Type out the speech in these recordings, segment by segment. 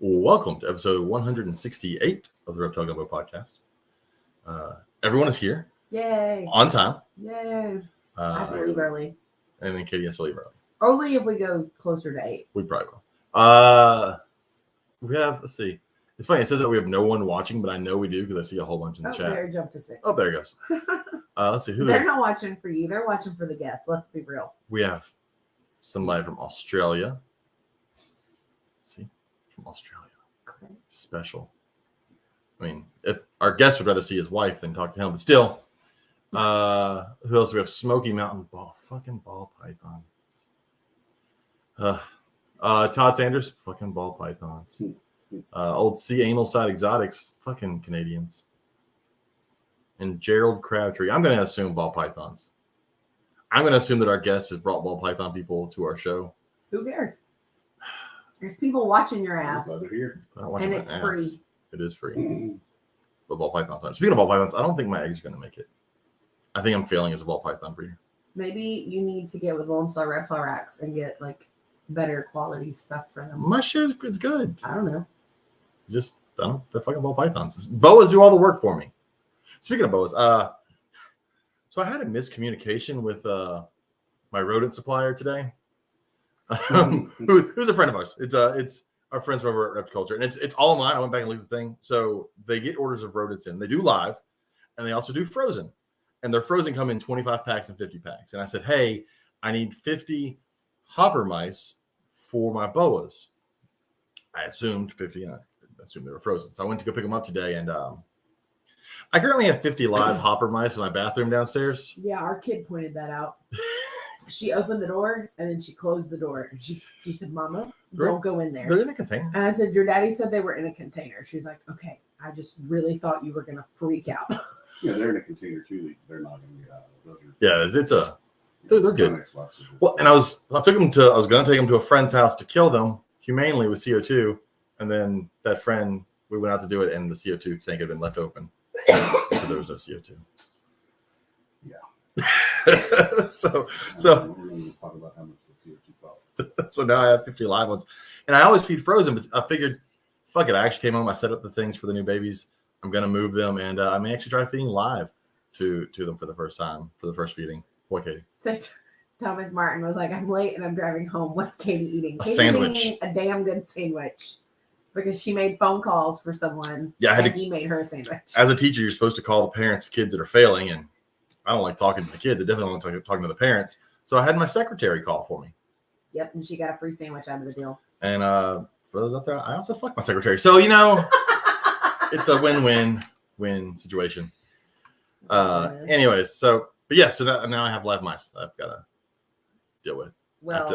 Welcome to episode 168 of the Reptile Gumbo podcast. Everyone is here. Yay. On time. Yay. I have to leave early. And then Katie has to leave early. Only if we go closer to 8. We probably will. We have, let's see. It's funny. It says that we have no one watching, but I know we do because I see a whole bunch in the chat. There, jump to 6. Oh, there it goes. Let's see. They're not watching for you. They're watching for the guests. Let's be real. We have somebody from Australia. Let's see. From Australia. Okay. Special. I mean, if our guest would rather see his wife than talk to him, but still. Who else do we have? Smoky Mountain fucking ball python. Todd Sanders, fucking ball pythons. Old Sea Anal Side Exotics, fucking Canadians. And Gerald Crabtree. I'm going to assume ball pythons. I'm going to assume that our guest has brought ball python people to our show. Who cares? There's people watching your ass. And it's free. It is free. But ball pythons aren't. Speaking of ball pythons, I don't think my eggs are going to make it. I think I'm failing as a ball python breeder. Maybe you need to get with Lone Star Reptile Racks and get like better quality stuff for them. My shit is good. I don't know. Just they're fucking ball pythons. Boas do all the work for me. Speaking of boas, so I had a miscommunication with my rodent supplier today. Who's a friend of ours. It's our friends from over at Repticulture, and it's all online. I went back and looked at the thing. So they get orders of rodents in. They do live, and they also do frozen. And their frozen come in 25 packs and 50 packs. And I said, hey, I need 50 hopper mice for my boas. I assumed 50, and I assumed they were frozen. So I went to go pick them up today, and I currently have 50 live hopper mice in my bathroom downstairs. Yeah, our kid pointed that out. She opened the door, and then she closed the door. And she said, Mama, don't go in there. They're in a container. And I said, your daddy said they were in a container. She's like, okay, I just really thought you were going to freak out. Yeah, they're in a container too. They're not going to get out. They're good. Well, and I was going to take them to a friend's house to kill them humanely with CO2, and then that friend, we went out to do it, and the CO2 tank had been left open, so there was no CO2. Yeah. so we're going to talk about how much the CO2 costs. So now I have 50 live ones, and I always feed frozen, but I figured, fuck it. I actually came home. I set up the things for the new babies. I'm going to move them, and I may actually try feeding live to them for the first time, for the first feeding. What, Katie? So Thomas Martin was like, I'm late and I'm driving home. What's Katie eating? A Katie's sandwich. Eating a damn good sandwich because she made phone calls for someone. Yeah, he made her a sandwich. As a teacher, you're supposed to call the parents of kids that are failing, and I don't like talking to the kids. I definitely don't like talking to the parents. So I had my secretary call for me. Yep, and she got a free sandwich out of the deal. And for those out there, I also fucked my secretary. So, it's a win-win-win situation. Anyways, so now I have live mice that I've got to deal with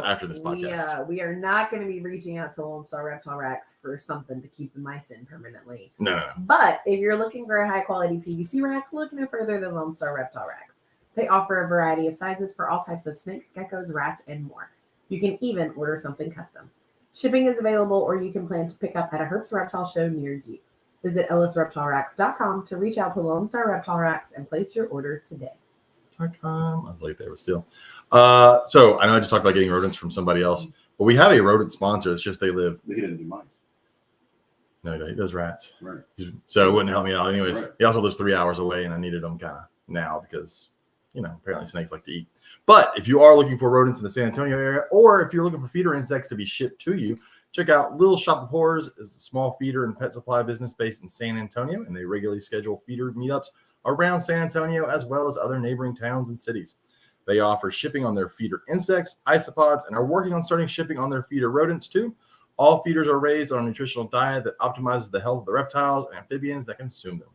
after this podcast. We are not going to be reaching out to Lone Star Reptile Racks for something to keep the mice in permanently. No. But if you're looking for a high-quality PVC rack, look no further than Lone Star Reptile Racks. They offer a variety of sizes for all types of snakes, geckos, rats, and more. You can even order something custom. Shipping is available, or you can plan to pick up at a Herbst Reptile show near you. Visit ellisreptileracks.com to reach out to Lone Star Reptile Racks and place your order today. I was late there, but still. So I know I just talked about getting rodents from somebody else, but we have a rodent sponsor. It's just they didn't do mice. No, he does rats. Right. So it wouldn't help me out. Anyways, right. He also lives 3 hours away, and I needed them kind of now because, apparently snakes like to eat. But if you are looking for rodents in the San Antonio area, or if you're looking for feeder insects to be shipped to you, check out Little Shop of Horrors. Is a small feeder and pet supply business based in San Antonio, and they regularly schedule feeder meetups around San Antonio as well as other neighboring towns and cities. They offer shipping on their feeder insects, isopods, and are working on starting shipping on their feeder rodents too. All feeders are raised on a nutritional diet that optimizes the health of the reptiles and amphibians that consume them.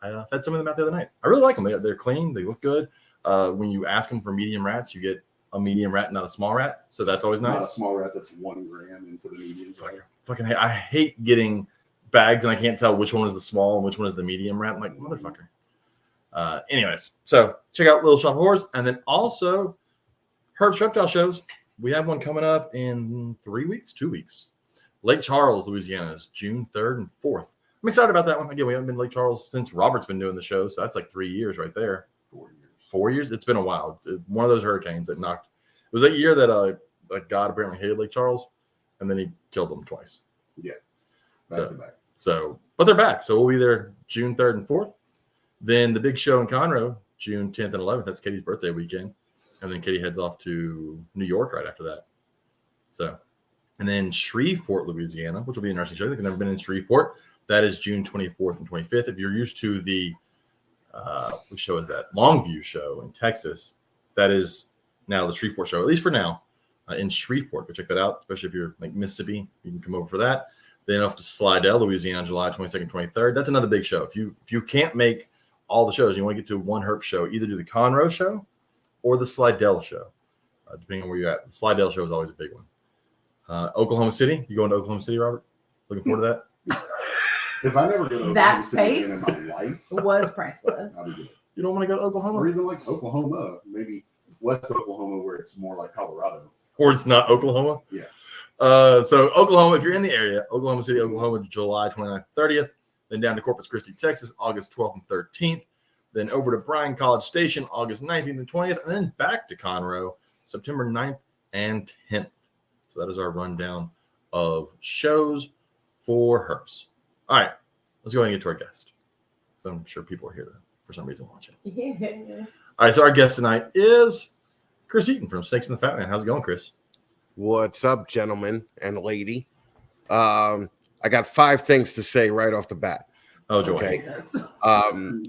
I fed some of them out the other night. I really like them. They're clean. They look good. When you ask them for medium rats, you get a medium rat, not a small rat. So that's always nice. Not a small rat that's 1 gram into the medium. Fucking hate. I hate getting bags and I can't tell which one is the small and which one is the medium rat. I'm like, motherfucker. Anyways, so check out Little Shop of Horrors, and then also Herbst Reptile shows. We have one coming up in 2 weeks. Lake Charles, Louisiana is June 3rd and 4th. I'm excited about that one. Again, we haven't been to Lake Charles since Robert's been doing the show, so that's like 3 years right there. 4 years. 4 years? It's been a while. One of those hurricanes that knocked. It was that year that God apparently hated Lake Charles, and then he killed them twice. Yeah. Back to back. But they're back. So we'll be there June 3rd and 4th. Then the big show in Conroe, June 10th and 11th. That's Katie's birthday weekend. And then Katie heads off to New York right after that. So, and then Shreveport, Louisiana, which will be an interesting show. They've never been in Shreveport. That is June 24th and 25th. If you're used to the, which show is that? Longview show in Texas. That is now the Shreveport show, at least for now, in Shreveport. Go check that out, especially if you're like Mississippi. You can come over for that. Then off to Slidell, Louisiana, July 22nd, 23rd. That's another big show. If you can't make all the shows, you want to get to one herp show, either do the Conroe show or the Slidell show, depending on where you're at. The Slidell show is always a big one. Oklahoma City. You going to Oklahoma City, Robert? Looking forward to that? If I never go to That Oklahoma City face again in my life, was priceless. I'll be good. You don't want to go to Oklahoma? Or even like Oklahoma, maybe West Oklahoma, where it's more like Colorado. Or it's not Oklahoma? Yeah. So Oklahoma, if you're in the area, Oklahoma City, Oklahoma, July 29th, 30th. Then down to Corpus Christi, Texas, August 12th and 13th. Then over to Bryan College Station, August 19th and 20th. And then back to Conroe, September 9th and 10th. So that is our rundown of shows for herps. All right, let's go ahead and get to our guest. So I'm sure people are here for some reason watching. Yeah. All right, so our guest tonight is Chris Eaton from Snakes and the Fatman. How's it going, Chris? What's up, gentlemen and lady? I got 5 things to say right off the bat. Oh, joy. Okay. Jesus.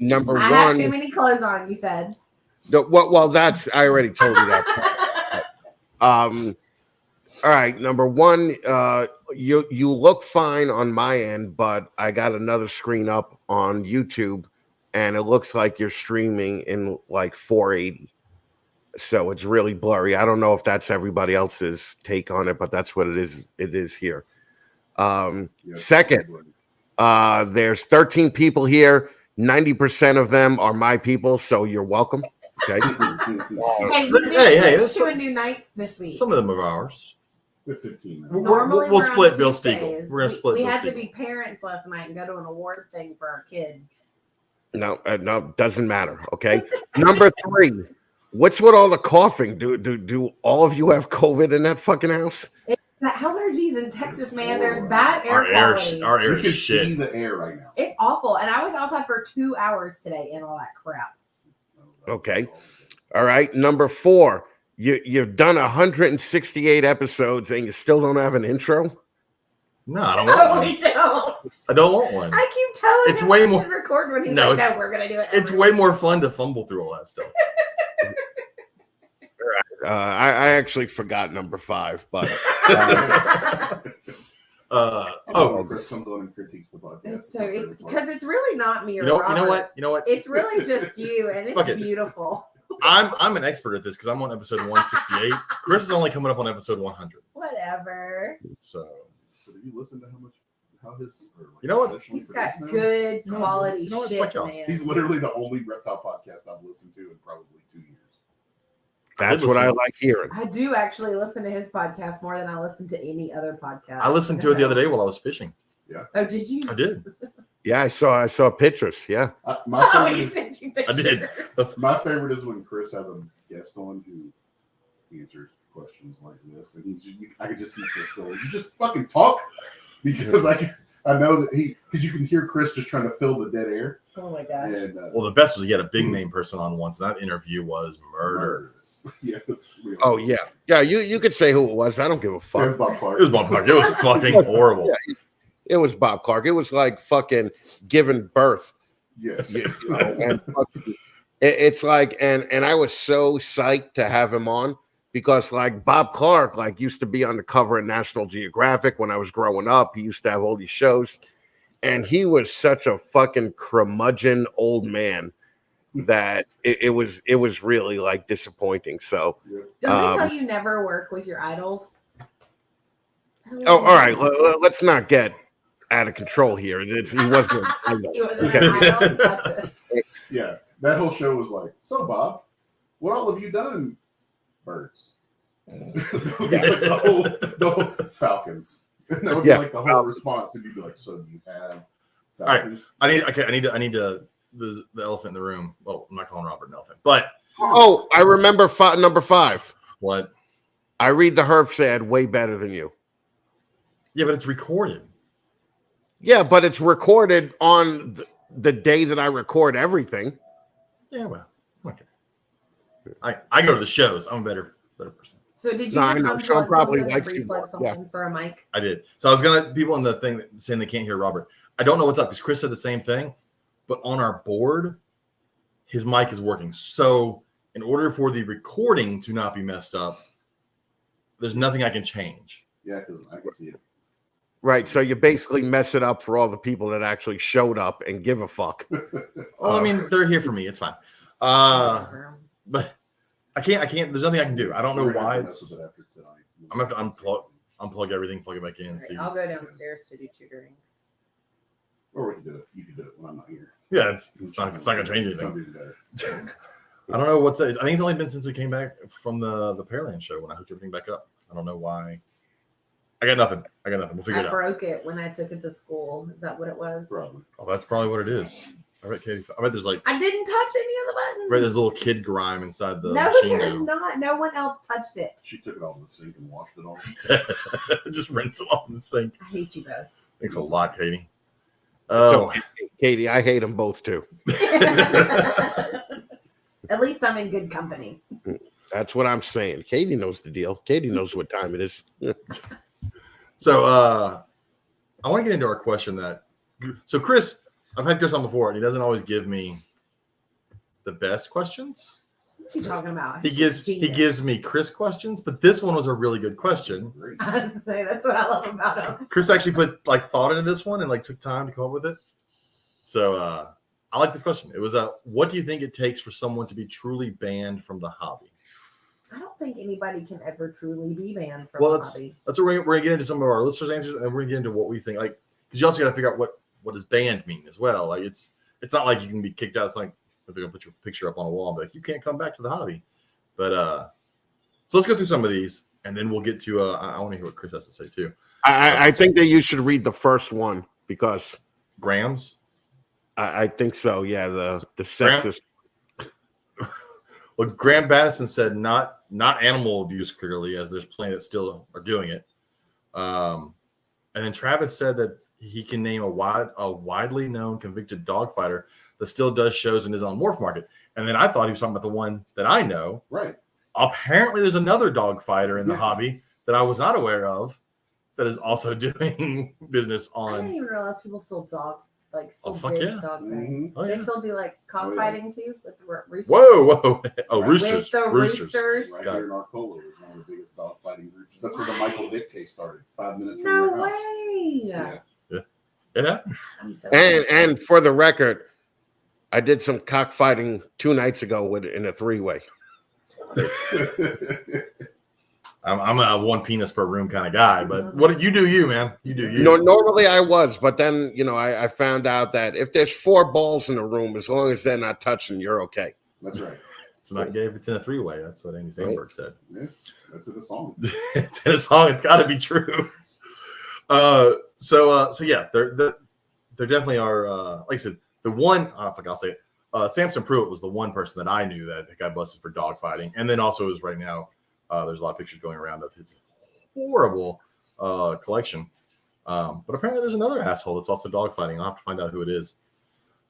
Number I have too one. many clothes on, you said. Well, that's I already told you that. All right. Number one, you look fine on my end, but I got another screen up on YouTube, and it looks like you're streaming in like 480. So it's really blurry. I don't know if that's everybody else's take on it, but that's what it is. It is here. Second, there's 13 people here. 90% of them are my people, so you're welcome. Okay. Hey, we Hey, switched to a new night this week. Some of them are ours. With 15 minutes. Normally We'll we're on split Bill Tuesdays. Stiegel. We're going to split We Bill had to Stiegel. be parents last night and go to an award thing for our kid. No, doesn't matter. Okay. Number 3. What's with all the coughing? Do all of you have COVID in that fucking house? The allergies in Texas, man. There's bad air quality. Our air You is can see shit. the air right now. It's awful. And I was outside for 2 hours today and all that crap. Okay. All right. Number 4. You've done 168 episodes and you still don't have an intro? No, I don't want No, one. we don't. I don't want one. I keep telling It's him way we more- should record when he's No, like, no, it's- we're going to do it. It's every way week." more fun to fumble through all that stuff. I actually forgot number 5, but Chris comes on and critiques the podcast. It's because it's really not me or You know Robert. what? It's really just you, and Fuck it's it. beautiful. I'm an expert at this because I'm on episode 168. Chris is only coming up on episode 100. Whatever. So So do you listen to how his? You know what? He's got good No, quality you know what? shit, Fuck y'all. man. He's literally the only reptile podcast I've listened to in probably 2 years. that's what I like hearing. I do actually listen to his podcast more than I listen to any other podcast. I listened to it the other day while I was fishing. Oh, did you? I did. Yeah, I saw pictures. Yeah. My Oh, favorite he is, sent you I did. pictures. my favorite is when Chris has a guest on who answers questions like this, and I could just see Chris going, "You just fucking talk," because I know that because you can hear Chris just trying to fill the dead air. Oh my gosh. And Well, the best was he had a big name person on once, and that interview was murder. Yes. Oh yeah. Yeah, you could say who it was. I don't give a It was fuck. Bob Clark. It was Bob Clark. It was fucking horrible. Yeah, it was Bob Clark. It was like fucking giving birth. Yes. You know, and it's like and I was so psyched to have him on because like Bob Clark used to be on the cover of National Geographic when I was growing up. He used to have all these shows, and he was such a fucking curmudgeon old man that it was really like disappointing. So Don't they tell you never work with your idols? all right, let's not get out of control here. He wasn't. He wasn't Okay. an idol? Gotcha. Yeah. That whole show was like, "So Bob, what all have you done?" Birds. the whole Falcons. And that would be like the whole response, and you'd be like, "So you have Falcons?" I need to the elephant in the room. Well, I'm not calling Robert an elephant, but Oh, I remember number 5. what? I read the herp ad way better than you. Yeah, but it's recorded. Yeah, but it's recorded on the day that I record everything. Yeah, well, okay. I go to the shows. I'm a better person. So did you No, I just know. Sean unplug probably something and likes you more. replug something for a mic? I did. So I was gonna people in the thing saying they can't hear Robert. I don't know what's up because Chris said the same thing, but on our board, his mic is working. So in order for the recording to not be messed up, there's nothing I can change. Yeah, because I can see it. Right. So you basically mess it up for all the people that actually showed up and give a fuck. Well, I mean, they're here for me. It's fine. But I can't. There's nothing I can do. I don't know why it's. I'm gonna have to unplug everything, plug it back in, and see. I'll go downstairs to do tutoring. Or we can do it. You can do it when I'm not here. Yeah, it's not gonna change anything. I don't know what's. I think it's only been since we came back from the Pearland show when I hooked everything back up. I don't know why. I got nothing. We'll figure it out. I broke it when I took it to school. Is that what it was? Probably. Oh, that's probably what it is. I bet Katie. I bet there's like. I didn't touch any of the buttons. Right, there's a little kid grime inside the No, machine there's now. not. No one else touched it. She took it off the sink and washed it off. Just rinse it off in the sink. I hate you both. Thanks a lot, Katie. So, Katie, I hate them both too. At least I'm in good company. That's what I'm saying. Katie knows the deal. Katie knows what time it is. So I want to get into our question that. So Chris, I've had Chris on before, and he doesn't always give me the best questions. What are you talking about? He gives me Chris questions, but this one was a really good question. I'd say that's what I love about him. Chris actually put like thought into this one and like took time to come up with it. So I like this question. It was what do you think it takes for someone to be truly banned from the hobby? I don't think anybody can ever truly be banned from Well, the hobby. that's where we're gonna get into some of our listeners' answers, and we're gonna get into what we think. Like, because you also got to figure out what does banned mean as well. Like, it's not like you can be kicked out. It's like if they're gonna put your picture up on a wall and be like, you can't come back to the hobby. But so let's go through some of these, and then we'll get to. I want to hear what Chris has to say too. I think that you should read the first one because Grams. I think so. Yeah, the sexist. Well, Graham Battison said not animal abuse clearly, as there's plenty that still are doing it. And then Travis said that he can name a widely known convicted dog fighter that still does shows and is on Morph Market. And then I thought he was talking about the one that I know. Right. Apparently, there's another dog fighter in the hobby that I was not aware of that is also doing business I didn't on. even realize people still dog fuck did yeah. dog fighting. Mm-hmm. Oh, They yeah. still do like cockfighting too with the roosters. Whoa. Oh, Right. roosters. With the roosters. Right Got here in Arcola is one of the biggest dog fighting groups. That's where the Michael Dick case started. 5 minutes from No your house. way. Yeah. Yeah. I'm so And for the record, I did some cockfighting 2 nights ago in a 3-way. I'm a one penis per room kind of guy, but what you do, you man, you do you. Normally I was, but then I found out that if there's 4 balls in a room, as long as they're not touching, you're okay. That's right. It's not gay if it's in a 3-way. That's what Andy Sandberg said. Yeah, that's in the song. It's in a song. It's got to be true. So yeah, there definitely are. Like I said, the one. I'll say it. Samson Pruitt was the one person that I knew that got busted for dog fighting, and then also is right now. There's a lot of pictures going around of his horrible collection. But apparently there's another asshole that's also dog fighting. I'll have to find out who it is.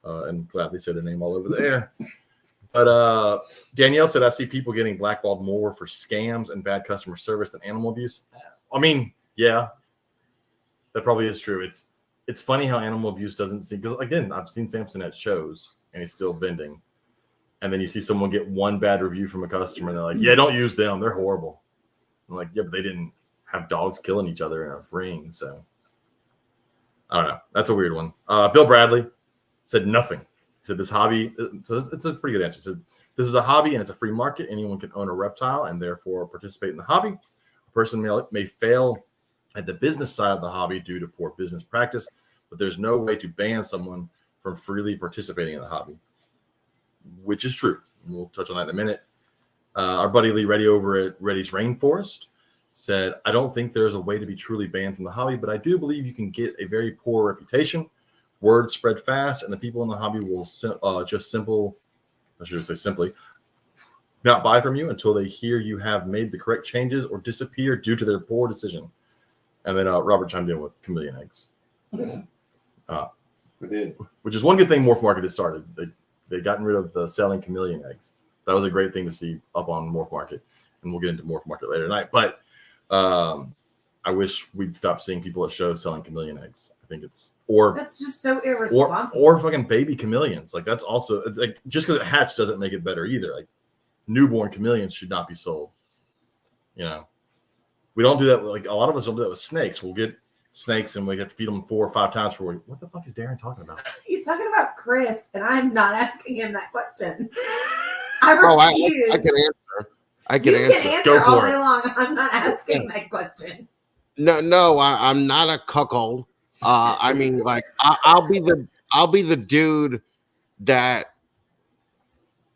And glad they said their name all over there. But Danielle said, I see people getting blackballed more for scams and bad customer service than animal abuse. I mean, yeah, that probably is true. It's funny how animal abuse doesn't seem, because again, I've seen Samson at shows and he's still vending. And then you see someone get one bad review from a customer and they're like, yeah, don't use them. They're horrible. I'm like, yeah, but they didn't have dogs killing each other in a ring. So I don't know. That's a weird one. Bill Bradley said nothing. He said this hobby. So it's a pretty good answer. He said this is a hobby and it's a free market. Anyone can own a reptile and therefore participate in the hobby. A person may fail at the business side of the hobby due to poor business practice, but there's no way to ban someone from freely participating in the hobby. Which is true. We'll touch on that in a minute. Our buddy Lee Reddy over at Reddy's Rainforest said, I don't think there's a way to be truly banned from the hobby, but I do believe you can get a very poor reputation. Word spread fast, and the people in the hobby will simply not buy from you until they hear you have made the correct changes or disappear due to their poor decision. And then Robert chimed in with chameleon eggs. I did. Which is one good thing Morph Market has started. They gotten rid of the selling chameleon eggs. That was a great thing to see up on Morph Market, and we'll get into Morph Market later tonight. But I wish we'd stop seeing people at shows selling chameleon eggs. I think it's that's just so irresponsible. or fucking baby chameleons. Like that's also like just because it hatched doesn't make it better either. Like newborn chameleons should not be sold. You know, we don't do that. Like a lot of us don't do that with snakes. We'll get snakes and we have to feed them 4 or 5 times before what the fuck is Darren talking about? He's talking about Chris, and I'm not asking him that question. I refuse. I can answer. I can you answer. can answer Go for all it. day long. I'm not asking that question. No, I'm not a cuckold. I mean, like I'll be the dude that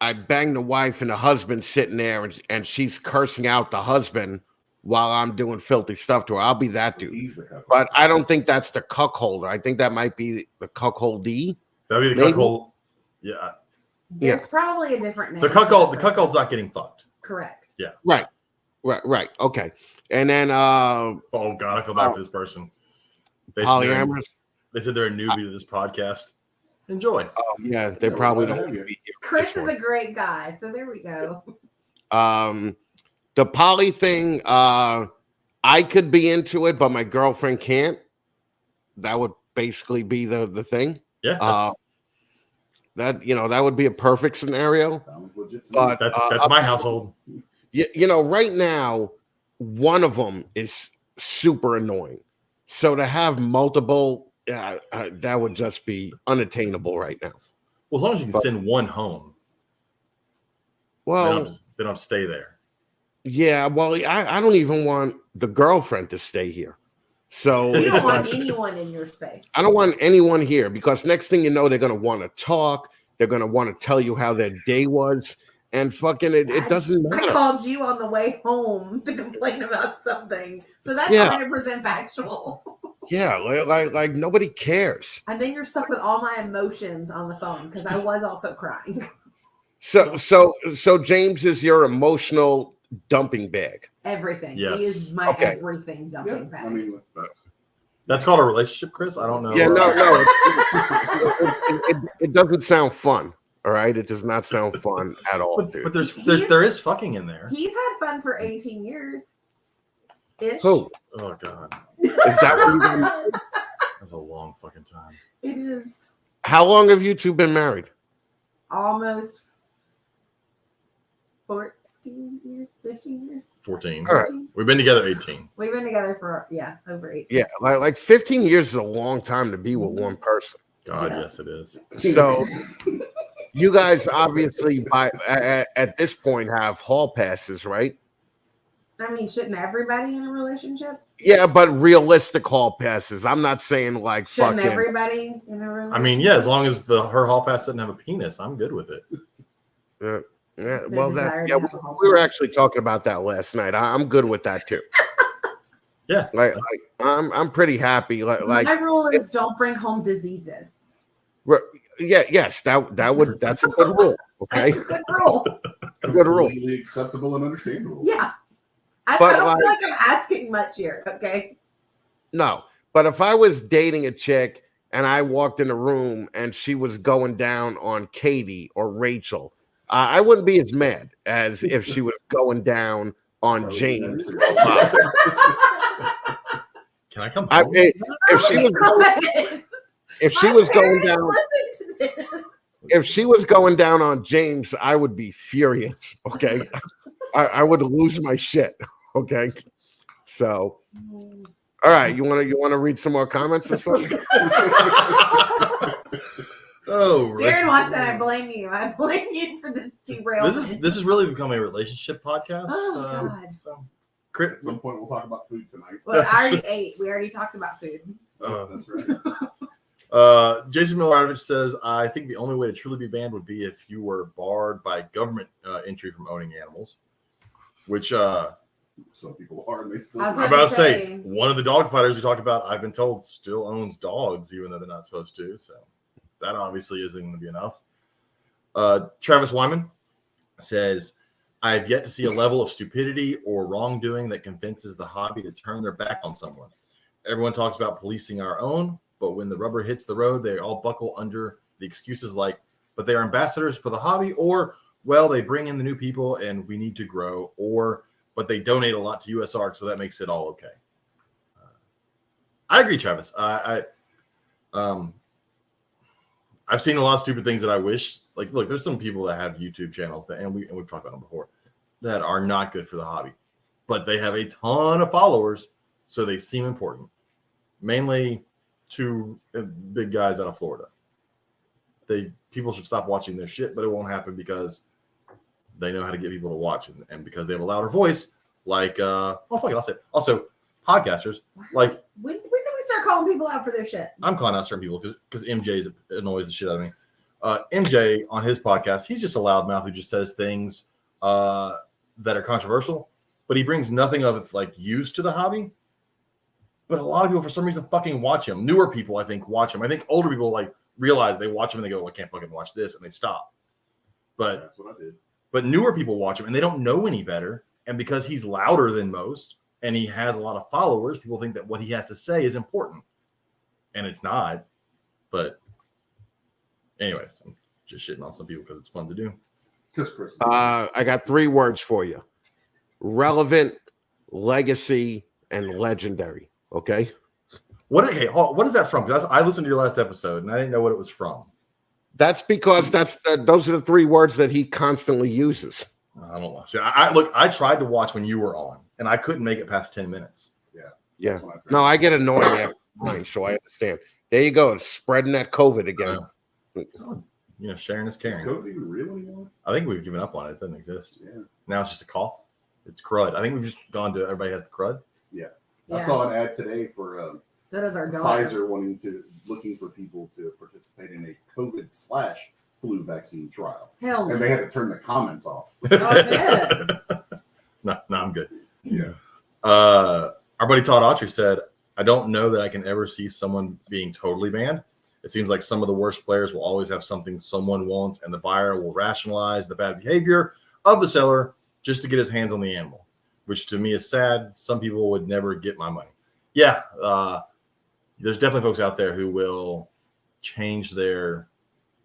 I bang the wife and the husband sitting there and she's cursing out the husband while I'm doing filthy stuff to her. I'll be that dude. But I don't think that's the cuckolder. I think that might be the cuckoldee. That'd be the Maybe. cuckold. Yeah. There's probably a different name. The cuckold's not getting fucked. Correct. Yeah. Right. Okay. And then Oh God, I feel bad for this person. polyamorous. They said they're a newbie to this podcast. Enjoy. Yeah, they probably don't want to be here. Chris is a great guy, so there we go. The poly thing, I could be into it, but my girlfriend can't. That would basically be the thing. Yeah. That would be a perfect scenario. Sounds legit. But That's my household. Right now, one of them is super annoying. So to have multiple, that would just be unattainable right now. Well, as long as you can send one home, Well, they don't stay there. yeah. Well, I don't even want the girlfriend to stay here. So You don't want anyone in your space. I don't want anyone here because next thing you know, they're going to want to talk. They're going to want to tell you how their day was. And fucking it doesn't matter. I called you on the way home to complain about something. So that's Yeah. 100% factual. Yeah, like nobody cares. And then you're stuck with all my emotions on the phone because I was also crying. So James is your emotional dumping bag. Everything. Yes. He is my Okay. everything dumping bag. I mean, That's called a relationship, Chris. I don't know. Yeah, no. It doesn't sound fun. All right, it does not sound fun at all, dude. But there is fucking in there. He's had fun for 18 years. Ish. Who? Oh God, Is that what you guys? that's a long fucking time. It is How long have you two been married? almost 14 years, 15 years. 14. All right. We've been together 18. We've been together for, over 8. Yeah, like 15 years is a long time to be with one person. God, Yeah. yes, it is. So you guys obviously at this point have hall passes, right? I mean, shouldn't everybody in a relationship? Yeah, but realistic hall passes. I'm not saying like Shouldn't fucking. everybody in a relationship? I mean, yeah, as long as her hall pass doesn't have a penis, I'm good with it. Yeah, well, desire that to have a hall we were pass. actually talking about that last night. I'm good with that too. Yeah. Like I'm pretty happy. Like My rule is don't bring home diseases. yes, that's a good rule. Okay, That's a good rule. a good rule. completely acceptable and understandable. Yeah. I But, don't feel like I'm asking much here, okay? No, but if I was dating a chick and I walked in the room and she was going down on Katie or Rachel, I wouldn't be as mad as if she was going down on James. Can I come I, home? if she was going, if she was going down, Listen to this. if she was going down on James, I would be furious. Okay, I would lose my shit. Okay, so all right, you want to read some more comments or something? Oh, Darren Watson, I blame you. I blame you for this derailment. this has really become a relationship podcast. Oh, God. So, At Chris, some point, we'll talk about food tonight. Well, I already ate. We already talked about food. That's right. Jason Miloradovich says, I think the only way to truly be banned would be if you were barred by government entry from owning animals, which Some people are, and they still. I was I'm gonna about to say, say- one of the dog fighters we talked about, I've been told, still owns dogs, even though they're not supposed to. So that obviously isn't going to be enough. Travis Wyman says, I have yet to see a level of stupidity or wrongdoing that convinces the hobby to turn their back on someone. Everyone talks about policing our own. but when the rubber hits the road, they all buckle under the excuses like, but they are ambassadors for the hobby, or, well, they bring in the new people and we need to grow, or, but they donate a lot to USARK, so that makes it all okay. I agree, Travis. I've seen a lot of stupid things that I wish, like, look, there's some people that have YouTube channels that, and we've talked about them before, that are not good for the hobby, but they have a ton of followers, so they seem important. Mainly two big guys out of Florida. People should stop watching their shit, but it won't happen because they know how to get people to watch, and because they have a louder voice, like, oh, fuck it, I'll say it. Also, podcasters, like, when do we start calling people out for their shit? I'm calling out certain people because MJ annoys the shit out of me. MJ on his podcast, he's just a loudmouth who just says things that are controversial, but he brings nothing of its like use to the hobby. But a lot of people, for some reason, fucking watch him. Newer people, I think, watch him. I think older people like realize they watch him and they go, well, "I can't fucking watch this," and they stop. But That's what I did. But newer people watch him and they don't know any better. And because he's louder than most and he has a lot of followers, people think that what he has to say is important. And it's not. But anyways, I'm just shitting on some people because it's fun to do. Because Chris, I got 3 words for you: relevant, legacy, and legendary. Okay. What is that from? Because I listened to your last episode and I didn't know what it was from. That's because those are the 3 words that he constantly uses. I don't know. See, look, I tried to watch when you were on and I couldn't make it past 10 minutes. Yeah. that's what I No, I get annoyed after mine, so I understand. There you go, spreading that COVID again. You know, sharing is caring. Is COVID even real anymore? I think we've given up on it. It doesn't exist. Yeah. Now it's just a cough. It's crud. I think we've just gone to everybody has the crud. Yeah. Yeah. I saw an ad today for So does our daughter. Pfizer looking for people to participate in a COVID/flu vaccine trial. Hell And no. they had to turn the comments off. Oh, yeah. No, I'm good. Yeah. Our buddy Todd Autry said, I don't know that I can ever see someone being totally banned. It seems like some of the worst players will always have something someone wants, and the buyer will rationalize the bad behavior of the seller just to get his hands on the animal, which to me is sad. Some people would never get my money. Yeah, there's definitely folks out there who will change their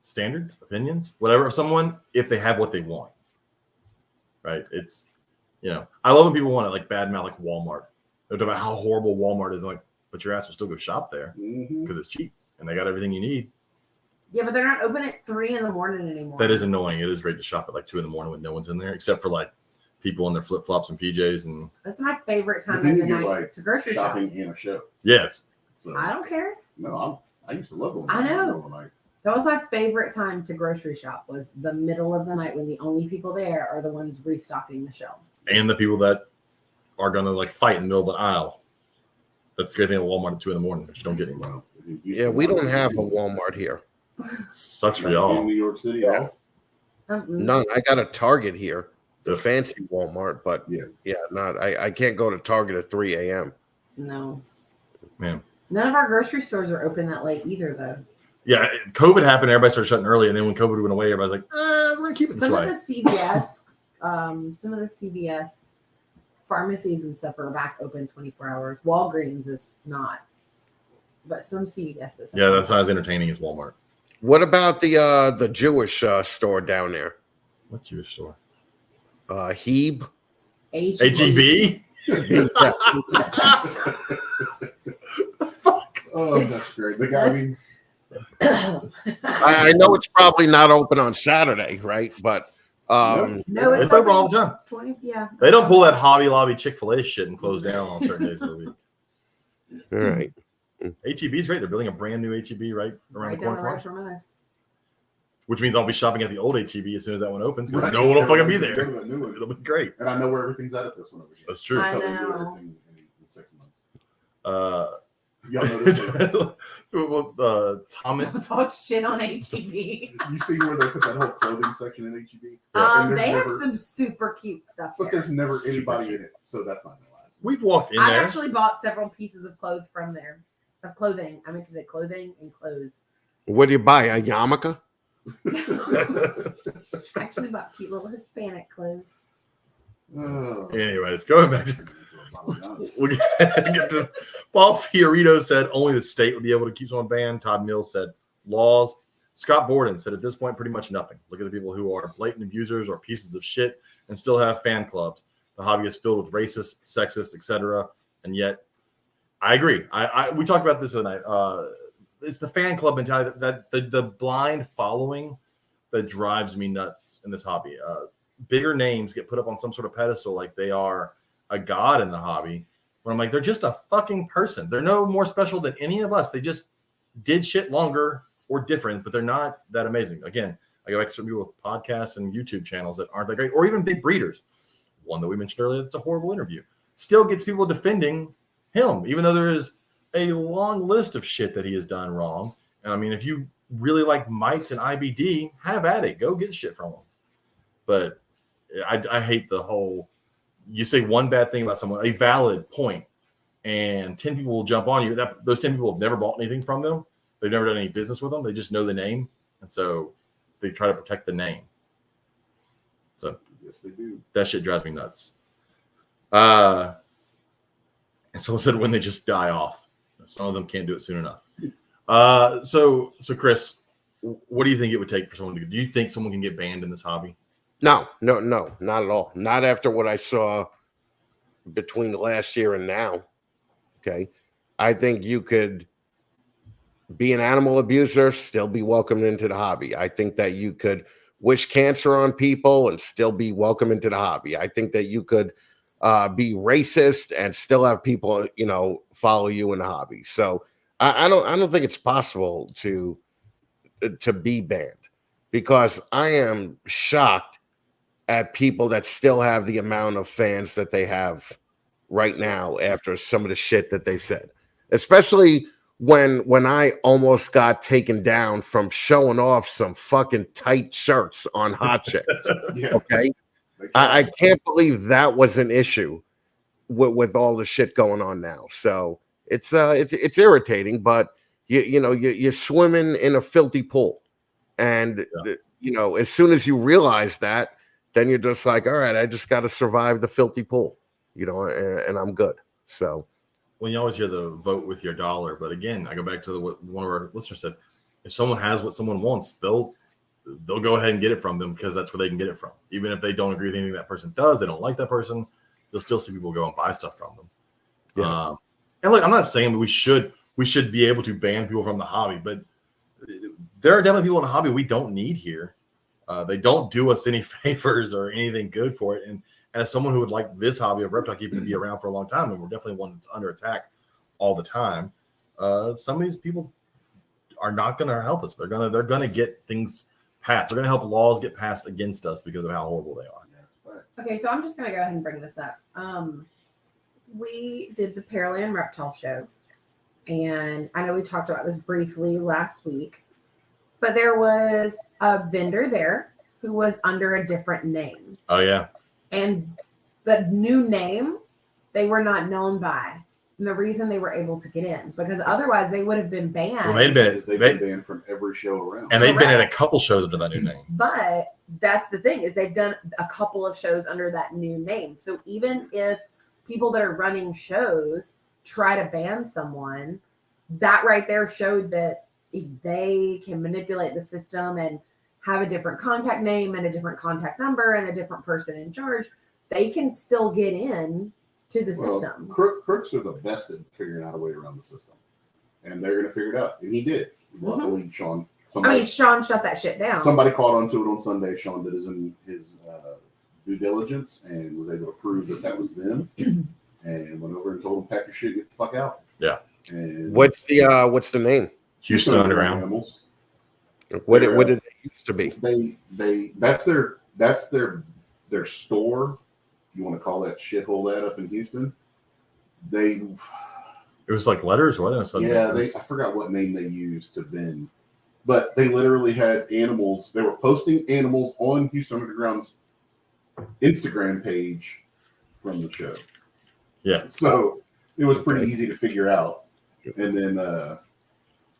standards, opinions, whatever of someone if they have what they want. Right? It's, you know, I love when people want to like badmouth like Walmart. They're talking about how horrible Walmart is. I'm like, but your ass will still go shop there Mhm. because it's cheap and they got everything you need. Yeah, but they're not open at 3 in the morning anymore. That is annoying. It is great to shop at like 2 a.m. when no one's in there, except for like people in their flip flops and PJs. And That's my favorite But time then of you the get, night like, to grocery shop. shopping and a show. yeah, it's So I don't care. no, I used to love going. I know. Like, That was my favorite time to grocery shop, was the middle of the night when the only people there are the ones restocking the shelves. and the people that are gonna like fight in the middle of the aisle. That's the great thing at Walmart at 2 a.m. that you don't get anymore. well, it used Yeah, to we be don't have a like Walmart here. Sucks for in y'all. New York City. Yeah. No. None. I got a Target here, the Yeah. fancy Walmart, but Yeah. not. I can't go to Target at 3 a.m. No. Man. None of our grocery stores are open that late either, though. Yeah, COVID happened. Everybody started shutting early, and then when COVID went away, everybody's like, we're gonna keep it this Some way. of the CVS pharmacies and stuff are back open 24 hours. Walgreens is not, but some CVSs. Yeah, that's not as entertaining as Walmart. What about the Jewish store down there? What Jewish store? Hebe. HEB? Oh, that's great. The guy, I mean, I know it's probably not open on Saturday, right? But No, It's open all the time. 20, yeah. They don't pull that Hobby Lobby Chick-fil-A shit and close down on certain days of the week. all right. HEB's great. They're building a brand new HEB right around Right the down the corner road from us, from us. which means I'll be shopping at the old HEB as soon as that one opens because right. no one will fucking be Go to there. that new one. It'll be great. And I know where everything's at this one over here. That's true. I Tell them to do know. everything in 6 months. Y'all know this. Thomas. Don't talk shit on HEB. You see where they put that whole clothing section in HEB? And there's They have never- some super cute stuff But there. there's never Super anybody cute. in it, so that's not gonna last. We've walked in I've there. actually bought several pieces of clothes from there. Of clothing. I meant to say clothing and clothes. What do you buy? A yarmulke? I actually bought cute little Hispanic clothes. Oh. Anyways, going back to we'll get to Paul Fiorito said only the state would be able to keep someone banned. Todd Mills said laws. Scott Borden said at this point, pretty much nothing. Look at the people who are blatant abusers or pieces of shit and still have fan clubs. The hobby is filled with racists, sexist, etc. And yet, I agree. We talked about this tonight. It's the fan club mentality that the blind following that drives me nuts in this hobby. Bigger names get put up on some sort of pedestal like they are a god in the hobby. But I'm like, they're just a fucking person. They're no more special than any of us. They just did shit longer or different, but they're not that amazing. Again, I go back to some people with podcasts and YouTube channels that aren't that great, or even big breeders. One that we mentioned earlier that's a horrible interview. Still gets people defending him, even though there is a long list of shit that he has done wrong. And I mean, if you really like mites and IBD, have at it. Go get shit from him. But I hate the whole, you say one bad thing about someone, a valid point, and 10 people will jump on you. Those 10 people have never bought anything from them. They've never done any business with them. They just know the name. And so they try to protect the name. So yes, they do. That shit drives me nuts. And someone said when they just die off. Some of them can't do it soon enough. So Chris, what do you think it would take for someone to do you think someone can get banned in this hobby? No, not at all. Not after what I saw between last year and now. Okay. I think you could be an animal abuser, still be welcomed into the hobby. I think that you could wish cancer on people and still be welcome into the hobby. I think that you could be racist and still have people, follow you in the hobby. So I don't think it's possible to be banned, because I am shocked at people that still have the amount of fans that they have right now after some of the shit that they said, especially when I almost got taken down from showing off some fucking tight shirts on Hot Chicks. Yeah. Okay. I can't believe that was an issue with all the shit going on now. So it's irritating, but you're swimming in a filthy pool, and as soon as you realize that, then you're just like, all right, I just got to survive the filthy pool, and I'm good. So. Well, you always hear the vote with your dollar, but again, I go back to what one of our listeners said: if someone has what someone wants, they'll go ahead and get it from them, because that's where they can get it from. Even if they don't agree with anything that person does, they don't like that person, you'll still see people go and buy stuff from them. Yeah. And look, I'm not saying we should be able to ban people from the hobby, but there are definitely people in the hobby we don't need here. They don't do us any favors or anything good for it. And as someone who would like this hobby of reptile keeping to be around for a long time, and we're definitely one that's under attack all the time, some of these people are not going to help us. They're gonna get things passed. They're going to help laws get passed against us because of how horrible they are. Okay, so I'm just going to go ahead and bring this up. We did the Pearland Reptile Show, and I know we talked about this briefly last week, but there was a vendor there who was under a different name. Oh, yeah. And the new name, they were not known by. And the reason they were able to get in, because otherwise they would have been banned. Well, they've been banned from every show around. And they've been at a couple shows under that new name. But that's the thing, is they've done a couple of shows under that new name. So even if people that are running shows try to ban someone, that right there showed that if they can manipulate the system and have a different contact name and a different contact number and a different person in charge, they can still get in to the system. Crooks are the best at figuring out a way around the system, and they're going to figure it out. And he did. Luckily, Sean. Sean shut that shit down. Somebody caught onto it on Sunday. Sean did his due diligence and was able to prove that was them, and went over and told them, "Pack your shit, get the fuck out." Yeah. And what's the name? Houston Underground Animals. What did it used to be? That's their store. You want to call that shithole that up in Houston? It was like letters, what? I forgot what name they used to vend, but they literally had animals. They were posting animals on Houston Underground's Instagram page from the show. Yeah, so it was pretty easy to figure out. And then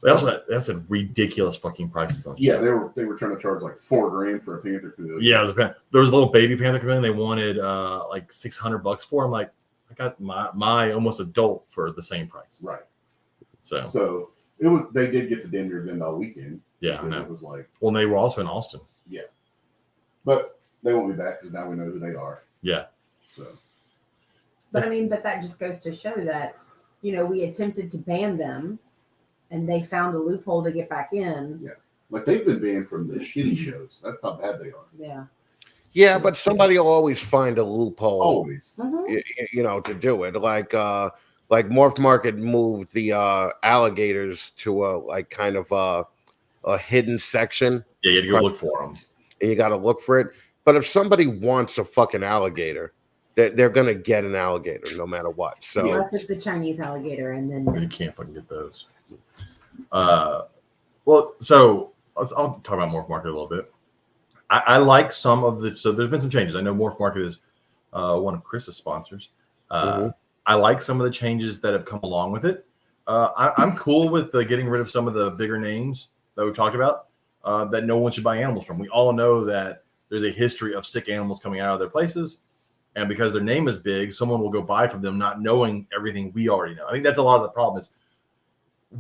that's a ridiculous fucking prices on. Yeah, they were trying to charge like $4,000 for a panther canoe. Yeah, there was a little baby panther canoe. They wanted like $600 for. I'm like, I got my almost adult for the same price. Right. So it was. They did get to Denver Bend all weekend. yeah, And no. it was like, Well, they were also in Austin. yeah, but they won't be back because now we know who they are. Yeah. So, But I mean, but that just goes to show that, we attempted to ban them and they found a loophole to get back in. yeah, like they've been banned from the shitty shows. That's how bad they are. Yeah. Yeah, but somebody will always find a loophole. Always. To do it. Like Morph Market moved the alligators to a hidden section, Yeah, you had to go look for them. and you got to look for it. But if somebody wants a fucking alligator, they're gonna get an alligator no matter what. So Unless it's a Chinese alligator, and then You can't fucking get those. Well, so I'll talk about Morph Market a little bit. I like some of the. So there's been some changes. I know Morph Market is one of Chris's sponsors. I like some of the changes that have come along with it. I'm cool with getting rid of some of the bigger names that we've talked about that no one should buy animals from. We all know that there's a history of sick animals coming out of their places. And because their name is big, someone will go buy from them not knowing everything we already know. I think that's a lot of the problem is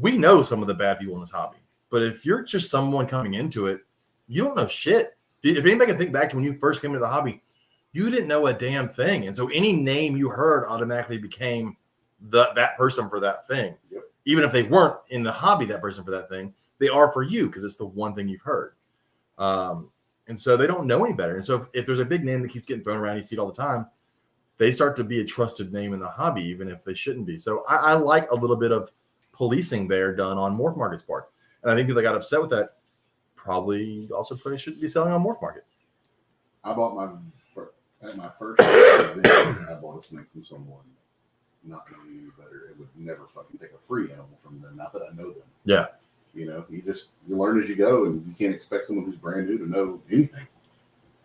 we know some of the bad people in this hobby. But if you're just someone coming into it, you don't know shit. If anybody can think back to when you first came into the hobby, you didn't know a damn thing. And so any name you heard automatically became that person for that thing. Yep. Even if they weren't in the hobby, that person for that thing, they are for you because it's the one thing you've heard. And so they don't know any better. And so if there's a big name that keeps getting thrown around, you see it all the time, they start to be a trusted name in the hobby, even if they shouldn't be. So I like a little bit of policing there done on Morph Market's part. And I think people that got upset with that probably shouldn't be selling on Morph Market. I bought my first event, I bought a snake from someone not knowing any better. It would never fucking take a free animal from them. Not that I know them. Yeah. You learn as you go, and you can't expect someone who's brand new to know anything.